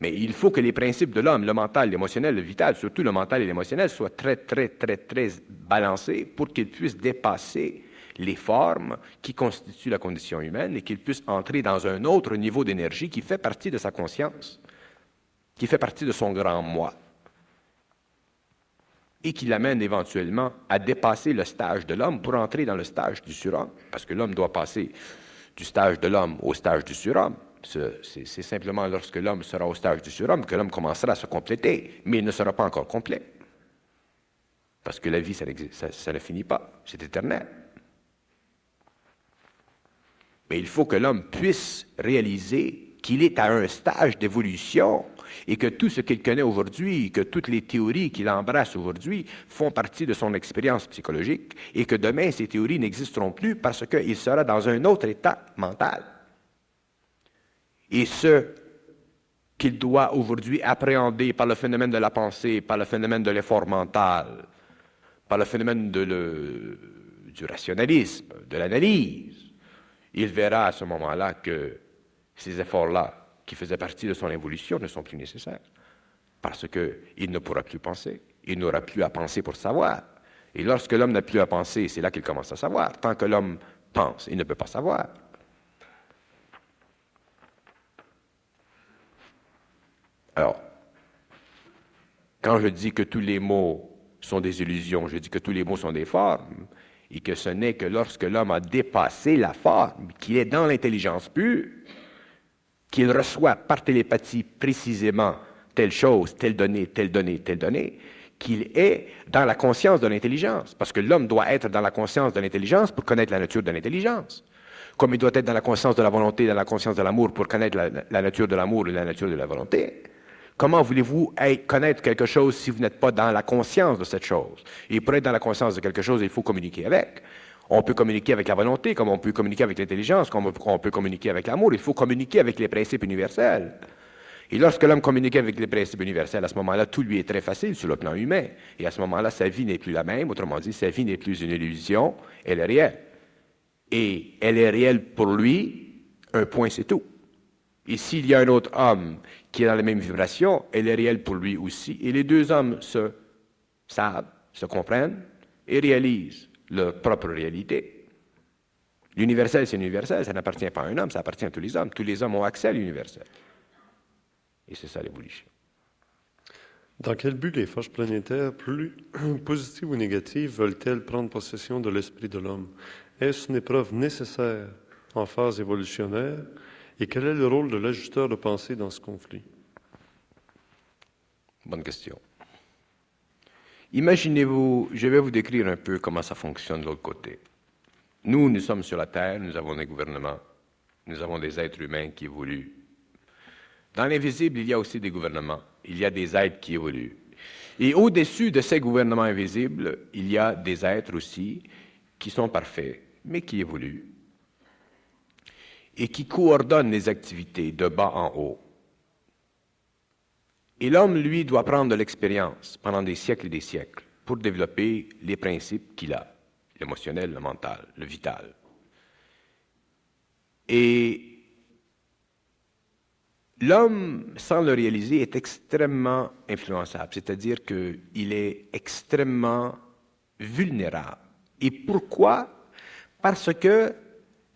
Mais il faut que les principes de l'homme, le mental, l'émotionnel, le vital, surtout le mental et l'émotionnel, soient très, très, très, très balancés pour qu'ils puissent dépasser les formes qui constituent la condition humaine et qu'ils puissent entrer dans un autre niveau d'énergie qui fait partie de sa conscience, qui fait partie de son grand moi, et qui l'amène éventuellement à dépasser le stage de l'homme pour entrer dans le stage du surhomme, parce que l'homme doit passer du stage de l'homme au stage du surhomme. C'est simplement lorsque l'homme sera au stage du surhomme que l'homme commencera à se compléter, mais il ne sera pas encore complet. Parce que la vie, ça ne finit pas, c'est éternel. Mais il faut que l'homme puisse réaliser qu'il est à un stage d'évolution et que tout ce qu'il connaît aujourd'hui, que toutes les théories qu'il embrasse aujourd'hui font partie de son expérience psychologique et que demain, ces théories n'existeront plus parce qu'il sera dans un autre état mental. Et ce qu'il doit aujourd'hui appréhender par le phénomène de la pensée, par le phénomène de l'effort mental, par le phénomène du rationalisme, de l'analyse, il verra à ce moment-là que ces efforts-là, qui faisaient partie de son évolution, ne sont plus nécessaires. Parce qu'il ne pourra plus penser. Il n'aura plus à penser pour savoir. Et lorsque l'homme n'a plus à penser, c'est là qu'il commence à savoir. Tant que l'homme pense, il ne peut pas savoir. Alors, quand je dis que tous les mots sont des illusions, je dis que tous les mots sont des formes, et que ce n'est que lorsque l'homme a dépassé la forme, qu'il est dans l'intelligence pure, qu'il reçoit par télépathie précisément telle chose, telle donnée, telle donnée, telle donnée, qu'il est dans la conscience de l'intelligence. Parce que l'homme doit être dans la conscience de l'intelligence pour connaître la nature de l'intelligence. Comme il doit être dans la conscience de la volonté, dans la conscience de l'amour pour connaître la nature de l'amour et la nature de la volonté. Comment voulez-vous connaître quelque chose si vous n'êtes pas dans la conscience de cette chose? Et pour être dans la conscience de quelque chose, il faut communiquer avec. On peut communiquer avec la volonté, comme on peut communiquer avec l'intelligence, comme on peut communiquer avec l'amour. Il faut communiquer avec les principes universels. Et lorsque l'homme communique avec les principes universels, à ce moment-là, tout lui est très facile sur le plan humain. Et à ce moment-là, sa vie n'est plus la même. Autrement dit, sa vie n'est plus une illusion, elle est réelle. Et elle est réelle pour lui, un point, c'est tout. Et s'il y a un autre homme qui est dans la même vibration, elle est réelle pour lui aussi. Et les deux hommes se savent, se comprennent et réalisent leur propre réalité. L'universel, c'est l'universel, ça n'appartient pas à un homme, ça appartient à tous les hommes. Tous les hommes ont accès à l'universel. Et c'est ça l'évolution. Dans quel but les forces planétaires, plus positives ou négatives, veulent-elles prendre possession de l'esprit de l'homme? Est-ce une épreuve nécessaire en phase évolutionnaire? Et quel est le rôle de l'ajusteur de pensée dans ce conflit? Bonne question. Imaginez-vous, je vais vous décrire un peu comment ça fonctionne de l'autre côté. Nous sommes sur la Terre, nous avons des gouvernements, nous avons des êtres humains qui évoluent. Dans l'invisible, il y a aussi des gouvernements, il y a des êtres qui évoluent. Et au-dessus de ces gouvernements invisibles, il y a des êtres aussi qui sont parfaits, mais qui évoluent et qui coordonnent les activités de bas en haut. Et l'homme, lui, doit prendre de l'expérience pendant des siècles et des siècles pour développer les principes qu'il a, l'émotionnel, le mental, le vital. Et l'homme, sans le réaliser, est extrêmement influençable, c'est-à-dire qu'il est extrêmement vulnérable. Et pourquoi? Parce que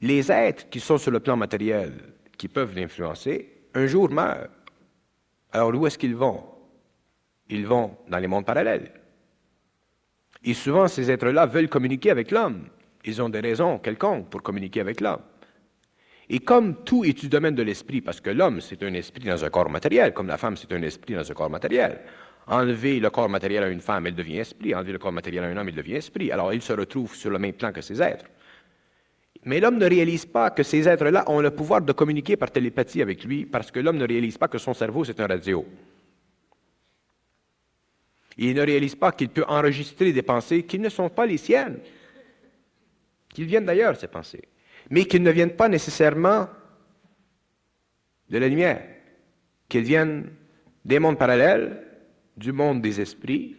les êtres qui sont sur le plan matériel, qui peuvent l'influencer, un jour meurent. Alors, où est-ce qu'ils vont? Ils vont dans les mondes parallèles. Et souvent, ces êtres-là veulent communiquer avec l'homme. Ils ont des raisons quelconques pour communiquer avec l'homme. Et comme tout est du domaine de l'esprit, parce que l'homme, c'est un esprit dans un corps matériel, comme la femme, c'est un esprit dans un corps matériel. Enlever le corps matériel à une femme, elle devient esprit. Enlever le corps matériel à un homme, il devient esprit. Alors, il se retrouve sur le même plan que ces êtres. Mais l'homme ne réalise pas que ces êtres-là ont le pouvoir de communiquer par télépathie avec lui, parce que l'homme ne réalise pas que son cerveau, c'est un radio. Il ne réalise pas qu'il peut enregistrer des pensées qui ne sont pas les siennes, qu'ils viennent d'ailleurs, ces pensées, mais qu'ils ne viennent pas nécessairement de la lumière, qu'ils viennent des mondes parallèles, du monde des esprits,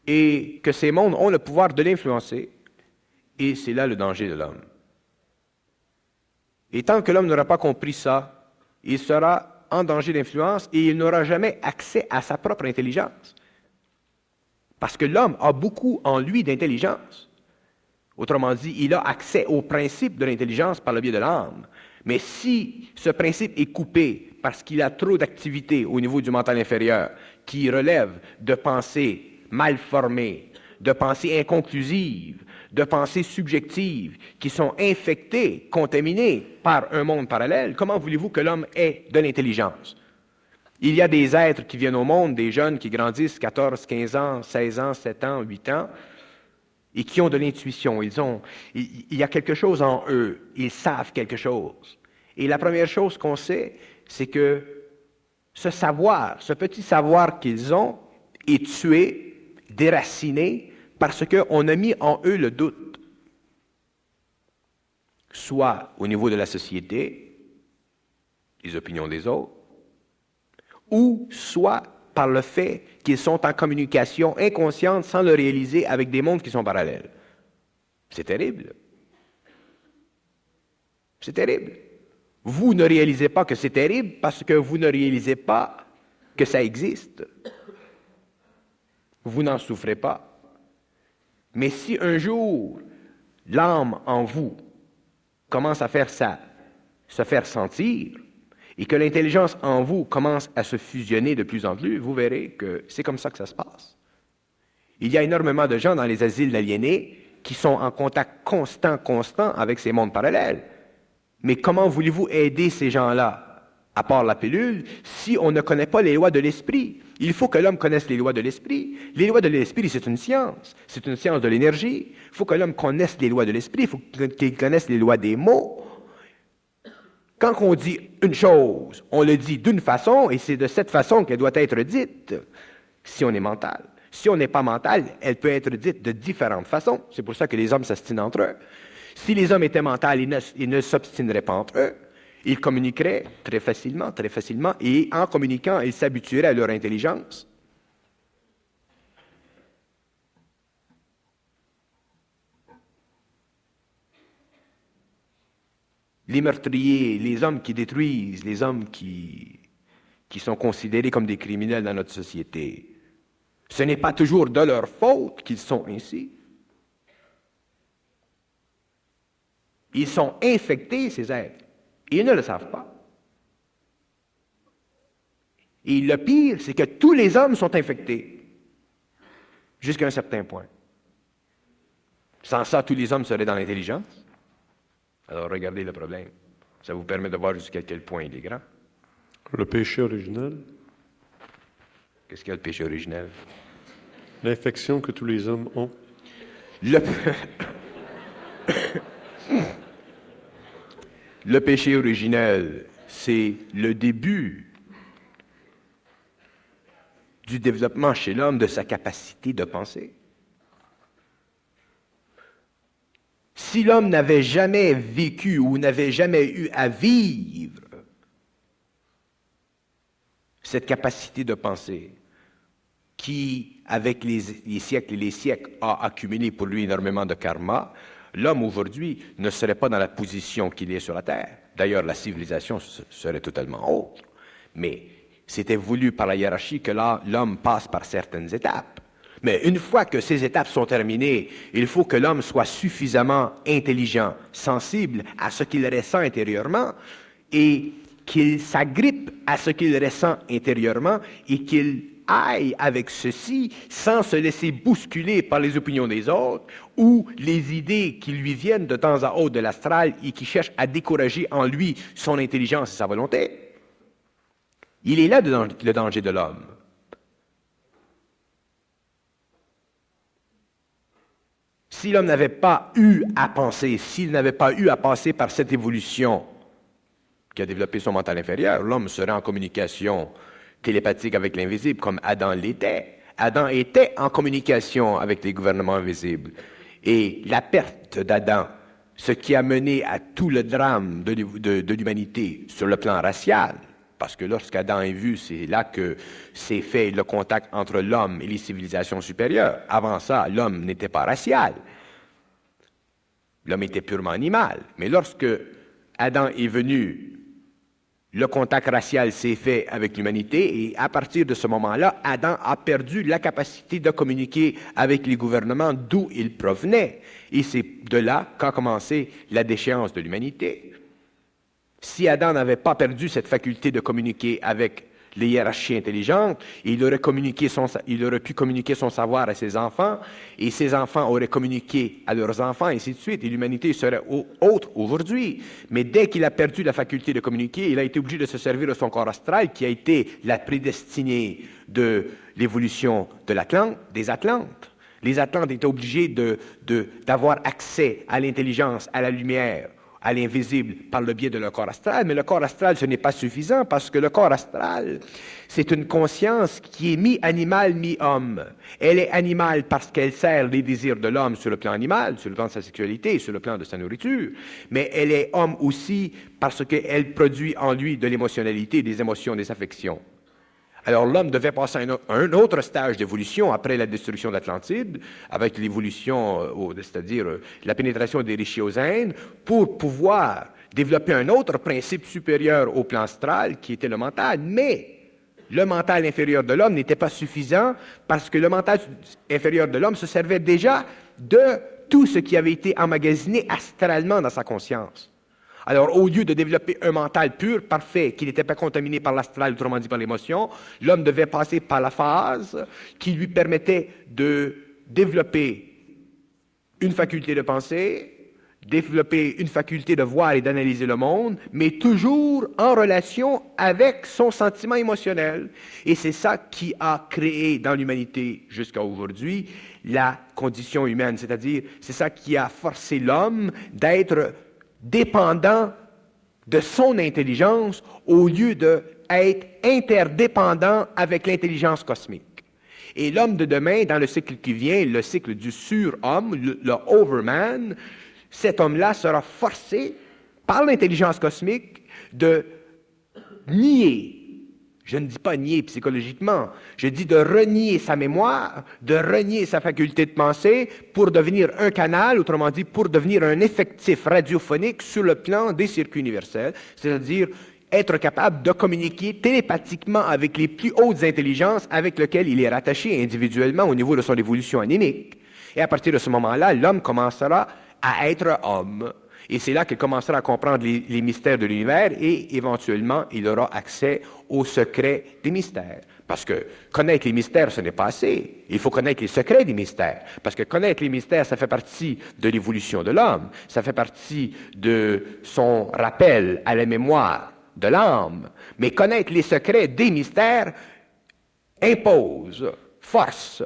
et que ces mondes ont le pouvoir de l'influencer, et c'est là le danger de l'homme. Et tant que l'homme n'aura pas compris ça, il sera en danger d'influence et il n'aura jamais accès à sa propre intelligence. Parce que l'homme a beaucoup en lui d'intelligence. Autrement dit, il a accès au principe de l'intelligence par le biais de l'âme. Mais si ce principe est coupé parce qu'il a trop d'activité au niveau du mental inférieur, qui relève de pensées mal formées, de pensées inconclusives, de pensées subjectives, qui sont infectées, contaminées par un monde parallèle, comment voulez-vous que l'homme ait de l'intelligence? Il y a des êtres qui viennent au monde, des jeunes qui grandissent 14, 15 ans, 16 ans, 7 ans, 8 ans, et qui ont de l'intuition. Il y a quelque chose en eux. Ils savent quelque chose. Et la première chose qu'on sait, c'est que ce savoir, ce petit savoir qu'ils ont, est tué, déraciné, parce qu'on a mis en eux le doute. Soit au niveau de la société, les opinions des autres, ou soit par le fait qu'ils sont en communication inconsciente sans le réaliser avec des mondes qui sont parallèles. C'est terrible. C'est terrible. Vous ne réalisez pas que c'est terrible parce que vous ne réalisez pas que ça existe. Vous n'en souffrez pas. Mais si un jour, l'âme en vous commence à faire ça, se faire sentir, et que l'intelligence en vous commence à se fusionner de plus en plus, vous verrez que c'est comme ça que ça se passe. Il y a énormément de gens dans les asiles d'aliénés qui sont en contact constant avec ces mondes parallèles. Mais comment voulez-vous aider ces gens-là, à part la pilule, si on ne connaît pas les lois de l'esprit? Il faut que l'homme connaisse les lois de l'esprit. Les lois de l'esprit, c'est une science. C'est une science de l'énergie. Il faut que l'homme connaisse les lois de l'esprit. Il faut qu'il connaisse les lois des mots. Quand on dit une chose, on le dit d'une façon, et c'est de cette façon qu'elle doit être dite, si on est mental. Si on n'est pas mental, elle peut être dite de différentes façons. C'est pour ça que les hommes s'obstinent entre eux. Si les hommes étaient mentaux, ils ne s'obstineraient pas entre eux. Ils communiqueraient très facilement, et en communiquant, ils s'habitueraient à leur intelligence. Les meurtriers, les hommes qui détruisent, les hommes qui sont considérés comme des criminels dans notre société, ce n'est pas toujours de leur faute qu'ils sont ainsi. Ils sont infectés, ces êtres, et ils ne le savent pas. Et le pire, c'est que tous les hommes sont infectés, jusqu'à un certain point. Sans ça, tous les hommes seraient dans l'intelligence. Alors, regardez le problème. Ça vous permet de voir jusqu'à quel point il est grand. Le péché originel, Qu'est-ce qu'il y a le péché originel? l'infection que tous les hommes ont. Le péché originel, c'est le début du développement chez l'homme de sa capacité de penser. Si l'homme n'avait jamais vécu ou n'avait jamais eu à vivre cette capacité de penser qui, avec les siècles et les siècles, a accumulé pour lui énormément de karma, l'homme aujourd'hui ne serait pas dans la position qu'il est sur la Terre. D'ailleurs, la civilisation serait totalement autre. Mais c'était voulu par la hiérarchie que l'homme passe par certaines étapes. Mais une fois que ces étapes sont terminées, il faut que l'homme soit suffisamment intelligent, sensible à ce qu'il ressent intérieurement et qu'il s'agrippe à ce qu'il ressent intérieurement et qu'il aille avec ceci sans se laisser bousculer par les opinions des autres ou les idées qui lui viennent de temps à autre de l'astral et qui cherchent à décourager en lui son intelligence et sa volonté. Il est là le danger de l'homme. Si l'homme n'avait pas eu à penser, s'il n'avait pas eu à passer par cette évolution qui a développé son mental inférieur, l'homme serait en communication télépathique avec l'invisible, comme Adam l'était. Adam était en communication avec les gouvernements invisibles. Et la perte d'Adam, ce qui a mené à tout le drame de l'humanité sur le plan racial, parce que lorsqu'Adam est vu, c'est là que s'est fait le contact entre l'homme et les civilisations supérieures. Avant ça, l'homme n'était pas racial. L'homme était purement animal. Mais lorsque Adam est venu, le contact racial s'est fait avec l'humanité et à partir de ce moment-là, Adam a perdu la capacité de communiquer avec les gouvernements d'où il provenait. Et c'est de là qu'a commencé la déchéance de l'humanité. Si Adam n'avait pas perdu cette faculté de communiquer avec les hiérarchies intelligentes, il aurait pu communiquer son savoir à ses enfants, et ses enfants auraient communiqué à leurs enfants, et ainsi de suite, et l'humanité serait autre aujourd'hui. Mais dès qu'il a perdu la faculté de communiquer, il a été obligé de se servir de son corps astral, qui a été la prédestinée de l'évolution des Atlantes. Les Atlantes étaient obligés d'avoir accès à l'intelligence, à la lumière, à l'invisible par le biais de leur corps astral, mais le corps astral, ce n'est pas suffisant parce que le corps astral, c'est une conscience qui est mi-animal, mi-homme. Elle est animale parce qu'elle sert les désirs de l'homme sur le plan animal, sur le plan de sa sexualité, sur le plan de sa nourriture, mais elle est homme aussi parce qu'elle produit en lui de l'émotionnalité, des émotions, des affections. Alors l'homme devait passer à un autre stage d'évolution après la destruction d'Atlantide, avec l'évolution, c'est-à-dire la pénétration des riches aux Indes, pour pouvoir développer un autre principe supérieur au plan astral, qui était le mental. Mais le mental inférieur de l'homme n'était pas suffisant parce que le mental inférieur de l'homme se servait déjà de tout ce qui avait été emmagasiné astralement dans sa conscience. Alors, au lieu de développer un mental pur, parfait, qui n'était pas contaminé par l'astral, autrement dit par l'émotion, l'homme devait passer par la phase qui lui permettait de développer une faculté de penser, développer une faculté de voir et d'analyser le monde, mais toujours en relation avec son sentiment émotionnel. Et c'est ça qui a créé dans l'humanité jusqu'à aujourd'hui la condition humaine, c'est-à-dire c'est ça qui a forcé l'homme d'être dépendant de son intelligence au lieu d'être interdépendant avec l'intelligence cosmique. Et l'homme de demain, dans le cycle qui vient, le cycle du surhomme, le overman, cet homme-là sera forcé par l'intelligence cosmique de nier. Je ne dis pas nier psychologiquement, je dis de renier sa mémoire, de renier sa faculté de penser pour devenir un canal, autrement dit, pour devenir un effectif radiophonique sur le plan des circuits universels, c'est-à-dire être capable de communiquer télépathiquement avec les plus hautes intelligences avec lesquelles il est rattaché individuellement au niveau de son évolution anémique. Et à partir de ce moment-là, l'homme commencera à être homme. Et c'est là qu'il commencera à comprendre les mystères de l'univers et éventuellement, il aura accès aux secrets des mystères. Parce que connaître les mystères, ce n'est pas assez. Il faut connaître les secrets des mystères. Parce que connaître les mystères, ça fait partie de l'évolution de l'homme. Ça fait partie de son rappel à la mémoire de l'âme. Mais connaître les secrets des mystères impose, force,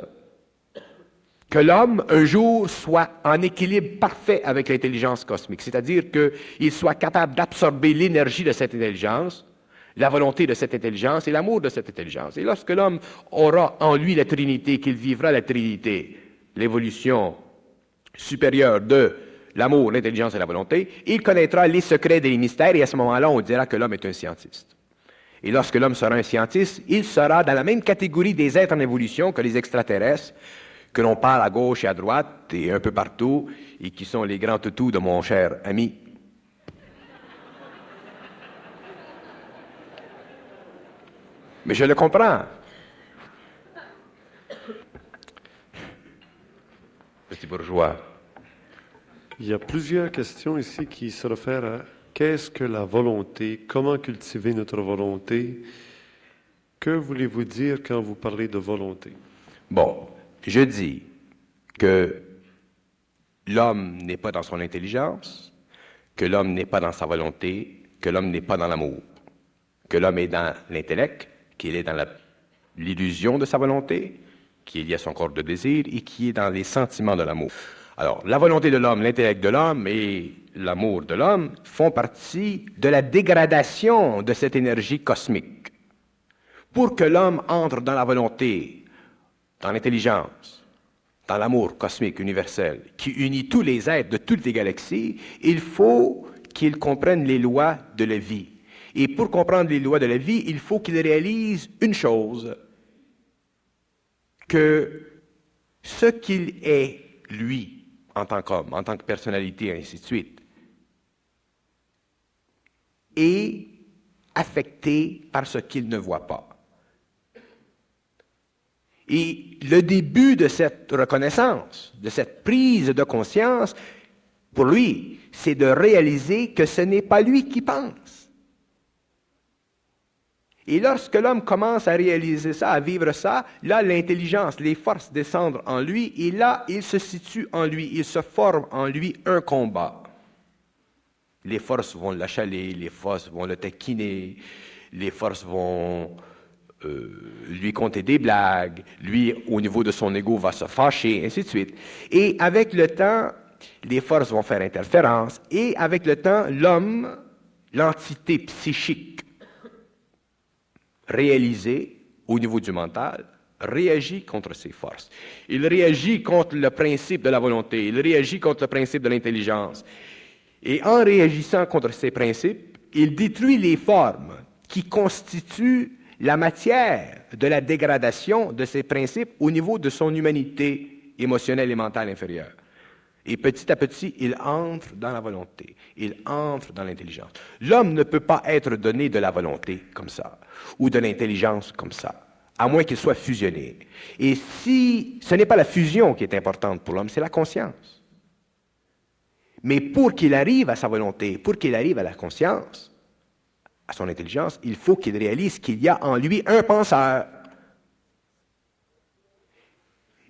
que l'homme, un jour, soit en équilibre parfait avec l'intelligence cosmique, c'est-à-dire qu'il soit capable d'absorber l'énergie de cette intelligence, la volonté de cette intelligence et l'amour de cette intelligence. Et lorsque l'homme aura en lui la Trinité, qu'il vivra la Trinité, l'évolution supérieure de l'amour, l'intelligence et la volonté, il connaîtra les secrets des mystères et à ce moment-là, on dira que l'homme est un scientiste. Et lorsque l'homme sera un scientiste, il sera dans la même catégorie des êtres en évolution que les extraterrestres, que l'on parle à gauche et à droite et un peu partout, et qui sont les grands toutous de mon cher ami. Mais je le comprends. Petit bourgeois. Il y a plusieurs questions ici qui se réfèrent à qu'est-ce que la volonté, comment cultiver notre volonté, que voulez-vous dire quand vous parlez de volonté? Bon, je dis que l'homme n'est pas dans son intelligence, que l'homme n'est pas dans sa volonté, que l'homme n'est pas dans l'amour, que l'homme est dans l'intellect, qu'il est dans l'illusion de sa volonté, qui est lié à son corps de désir et qui est dans les sentiments de l'amour. Alors, la volonté de l'homme, l'intellect de l'homme et l'amour de l'homme font partie de la dégradation de cette énergie cosmique. Pour que l'homme entre dans la volonté, dans l'intelligence, dans l'amour cosmique universel, qui unit tous les êtres de toutes les galaxies, il faut qu'il comprenne les lois de la vie. Et pour comprendre les lois de la vie, il faut qu'il réalise une chose, que ce qu'il est, lui, en tant qu'homme, en tant que personnalité, et ainsi de suite, est affecté par ce qu'il ne voit pas. Et le début de cette reconnaissance, de cette prise de conscience, pour lui, c'est de réaliser que ce n'est pas lui qui pense. Et lorsque l'homme commence à réaliser ça, à vivre ça, là, l'intelligence, les forces descendent en lui, et là, il se situe en lui, il se forme en lui un combat. Les forces vont l'achaler, les forces vont le taquiner, les forces vont lui conter des blagues, lui, au niveau de son ego, va se fâcher, ainsi de suite. Et avec le temps, les forces vont faire interférence, et avec le temps, l'homme, l'entité psychique réalisée au niveau du mental, réagit contre ces forces. Il réagit contre le principe de la volonté, il réagit contre le principe de l'intelligence. Et en réagissant contre ces principes, il détruit les formes qui constituent la matière de la dégradation de ces principes au niveau de son humanité émotionnelle et mentale inférieure. Et petit à petit, il entre dans la volonté, il entre dans l'intelligence. L'homme ne peut pas être donné de la volonté comme ça, ou de l'intelligence comme ça, à moins qu'il soit fusionné. Et si ce n'est pas la fusion qui est importante pour l'homme, c'est la conscience. Mais pour qu'il arrive à sa volonté, pour qu'il arrive à la conscience, à son intelligence, il faut qu'il réalise qu'il y a en lui un penseur.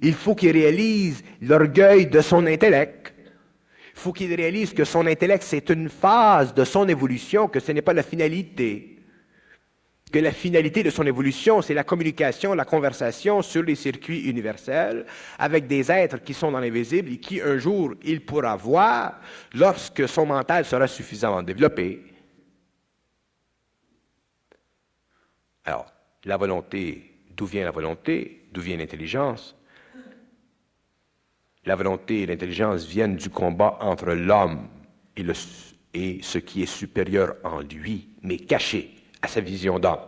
Il faut qu'il réalise l'orgueil de son intellect. Il faut qu'il réalise que son intellect, c'est une phase de son évolution, que ce n'est pas la finalité. Que la finalité de son évolution, c'est la communication, la conversation sur les circuits universels avec des êtres qui sont dans l'invisible et qui, un jour, il pourra voir lorsque son mental sera suffisamment développé. Alors, la volonté, d'où vient la volonté? D'où vient l'intelligence? La volonté et l'intelligence viennent du combat entre l'homme et ce qui est supérieur en lui, mais caché à sa vision d'homme.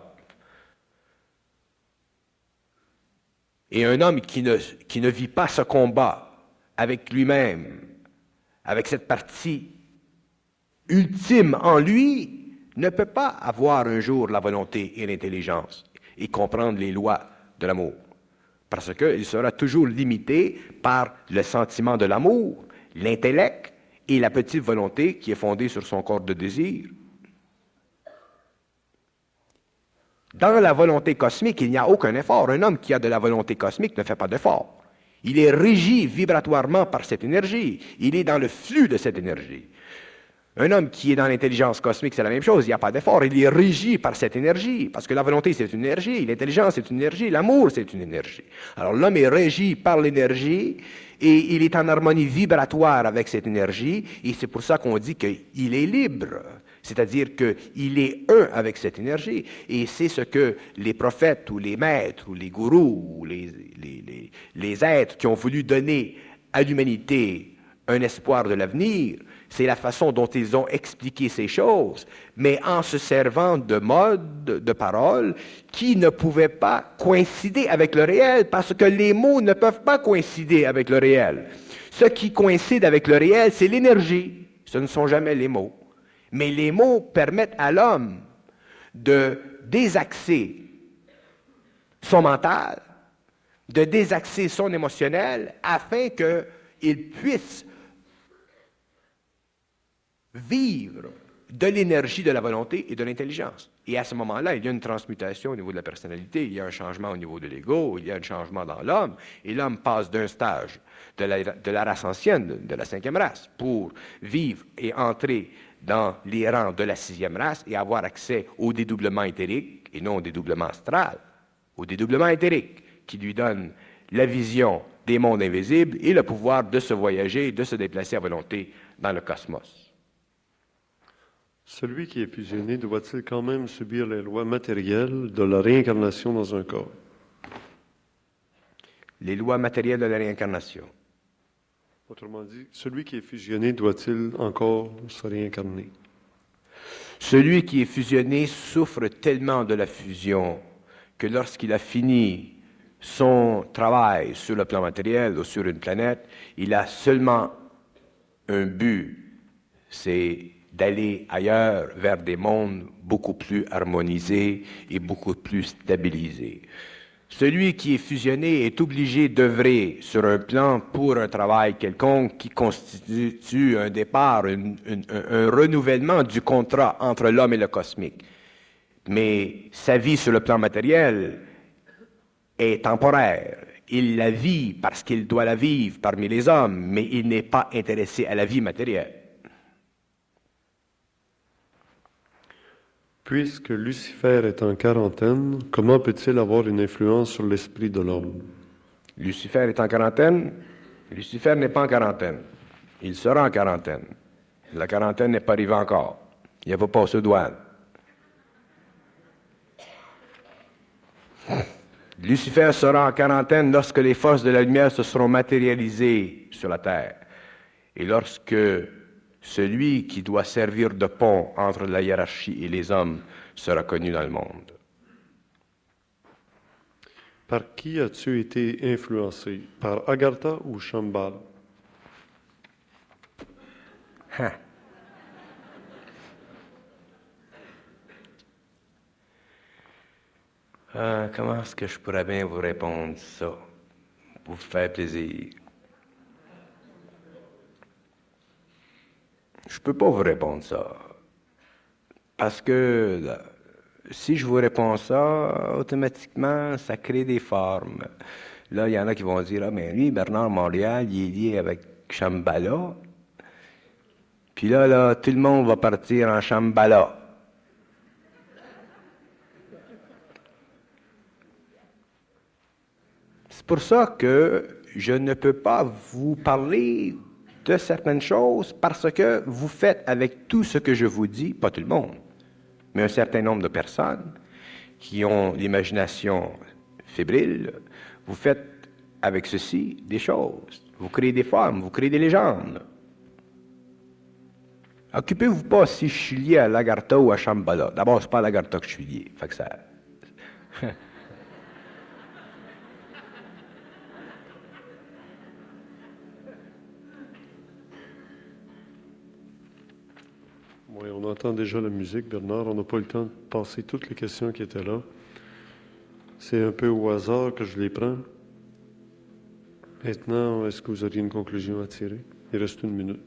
Et un homme qui ne vit pas ce combat avec lui-même, avec cette partie ultime en lui, ne peut pas avoir un jour la volonté et l'intelligence et comprendre les lois de l'amour. Parce qu'il sera toujours limité par le sentiment de l'amour, l'intellect et la petite volonté qui est fondée sur son corps de désir. Dans la volonté cosmique, il n'y a aucun effort. Un homme qui a de la volonté cosmique ne fait pas d'effort. Il est régi vibratoirement par cette énergie. Il est dans le flux de cette énergie. Un homme qui est dans l'intelligence cosmique, c'est la même chose. Il n'y a pas d'effort. Il est régi par cette énergie. Parce que la volonté, c'est une énergie. L'intelligence, c'est une énergie. L'amour, c'est une énergie. Alors, l'homme est régi par l'énergie et il est en harmonie vibratoire avec cette énergie. Et c'est pour ça qu'on dit qu'il est libre. C'est-à-dire qu'il est un avec cette énergie. Et c'est ce que les prophètes ou les maîtres ou les gourous ou les êtres qui ont voulu donner à l'humanité un espoir de l'avenir, c'est la façon dont ils ont expliqué ces choses, mais en se servant de modes, de paroles, qui ne pouvaient pas coïncider avec le réel, parce que les mots ne peuvent pas coïncider avec le réel. Ce qui coïncide avec le réel, c'est l'énergie. Ce ne sont jamais les mots. Mais les mots permettent à l'homme de désaxer son mental, de désaxer son émotionnel, afin qu'il puisse vivre de l'énergie de la volonté et de l'intelligence. Et à ce moment-là, il y a une transmutation au niveau de la personnalité, il y a un changement au niveau de l'ego, il y a un changement dans l'homme, et l'homme passe d'un stage de la race ancienne, de la 5e race, pour vivre et entrer dans les rangs de la 6e race et avoir accès au dédoublement éthérique et non au dédoublement astral, au dédoublement éthérique qui lui donne la vision des mondes invisibles et le pouvoir de se voyager, de se déplacer à volonté dans le cosmos. Celui qui est fusionné doit-il quand même subir les lois matérielles de la réincarnation dans un corps? Les lois matérielles de la réincarnation. Autrement dit, celui qui est fusionné doit-il encore se réincarner? Celui qui est fusionné souffre tellement de la fusion que lorsqu'il a fini son travail sur le plan matériel ou sur une planète, il a seulement un but, c'est d'aller ailleurs vers des mondes beaucoup plus harmonisés et beaucoup plus stabilisés. Celui qui est fusionné est obligé d'œuvrer sur un plan pour un travail quelconque qui constitue un départ, un renouvellement du contrat entre l'homme et le cosmique. Mais sa vie sur le plan matériel est temporaire. Il la vit parce qu'il doit la vivre parmi les hommes, mais il n'est pas intéressé à la vie matérielle. Puisque Lucifer est en quarantaine, comment peut-il avoir une influence sur l'esprit de l'homme? Lucifer est en quarantaine. Lucifer n'est pas en quarantaine. Il sera en quarantaine. La quarantaine n'est pas arrivée encore. Il n'a pas passé aux douanes. Lucifer sera en quarantaine lorsque les forces de la lumière se seront matérialisées sur la terre. Et lorsque celui qui doit servir de pont entre la hiérarchie et les hommes sera connu dans le monde. Par qui as-tu été influencé? Par Agartha ou Shambhala? Comment est-ce que je pourrais bien vous répondre ça pour vous faire plaisir? Je peux pas vous répondre ça. Parce que là, si je vous réponds ça, automatiquement, ça crée des formes. Là, il y en a qui vont dire, ah, mais lui, Bernard Montréal, il est lié avec Shambhala. Puis là, tout le monde va partir en Shambhala. C'est pour ça que je ne peux pas vous parler de certaines choses parce que vous faites avec tout ce que je vous dis, pas tout le monde, mais un certain nombre de personnes qui ont l'imagination fébrile, vous faites avec ceci des choses. Vous créez des formes, vous créez des légendes. Occupez-vous pas si je suis lié à l'Agartha ou à Shambhala. D'abord, c'est pas à l'Agartha que je suis lié. Fait que ça... Oui, on entend déjà la musique, Bernard. On n'a pas eu le temps de passer toutes les questions qui étaient là. C'est un peu au hasard que je les prends. Maintenant, est-ce que vous auriez une conclusion à tirer? Il reste 1 minute.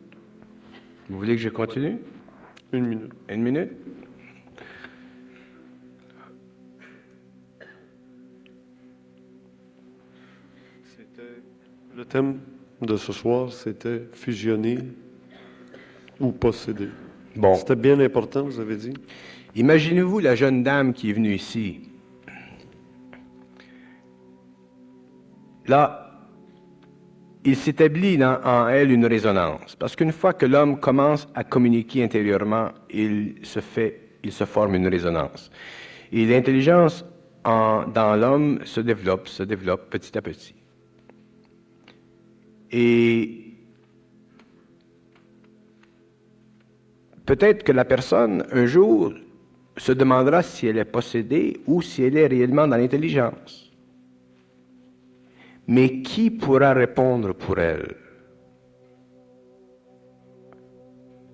Vous voulez que je continue? 1 minute. 1 minute? Le thème de ce soir, c'était fusionner ou posséder. Bon. C'était bien important, vous avez dit? Imaginez-vous la jeune dame qui est venue ici. Là, il s'établit en elle une résonance. Parce qu'une fois que l'homme commence à communiquer intérieurement, il se forme une résonance. Et l'intelligence dans l'homme se développe petit à petit. Et peut-être que la personne, un jour, se demandera si elle est possédée ou si elle est réellement dans l'intelligence. Mais qui pourra répondre pour elle?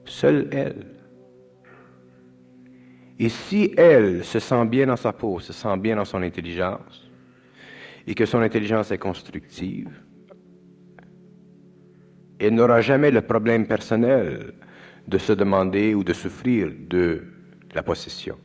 Seule elle. Et si elle se sent bien dans sa peau, se sent bien dans son intelligence, et que son intelligence est constructive, elle n'aura jamais le problème personnel de se demander ou de souffrir de la possession.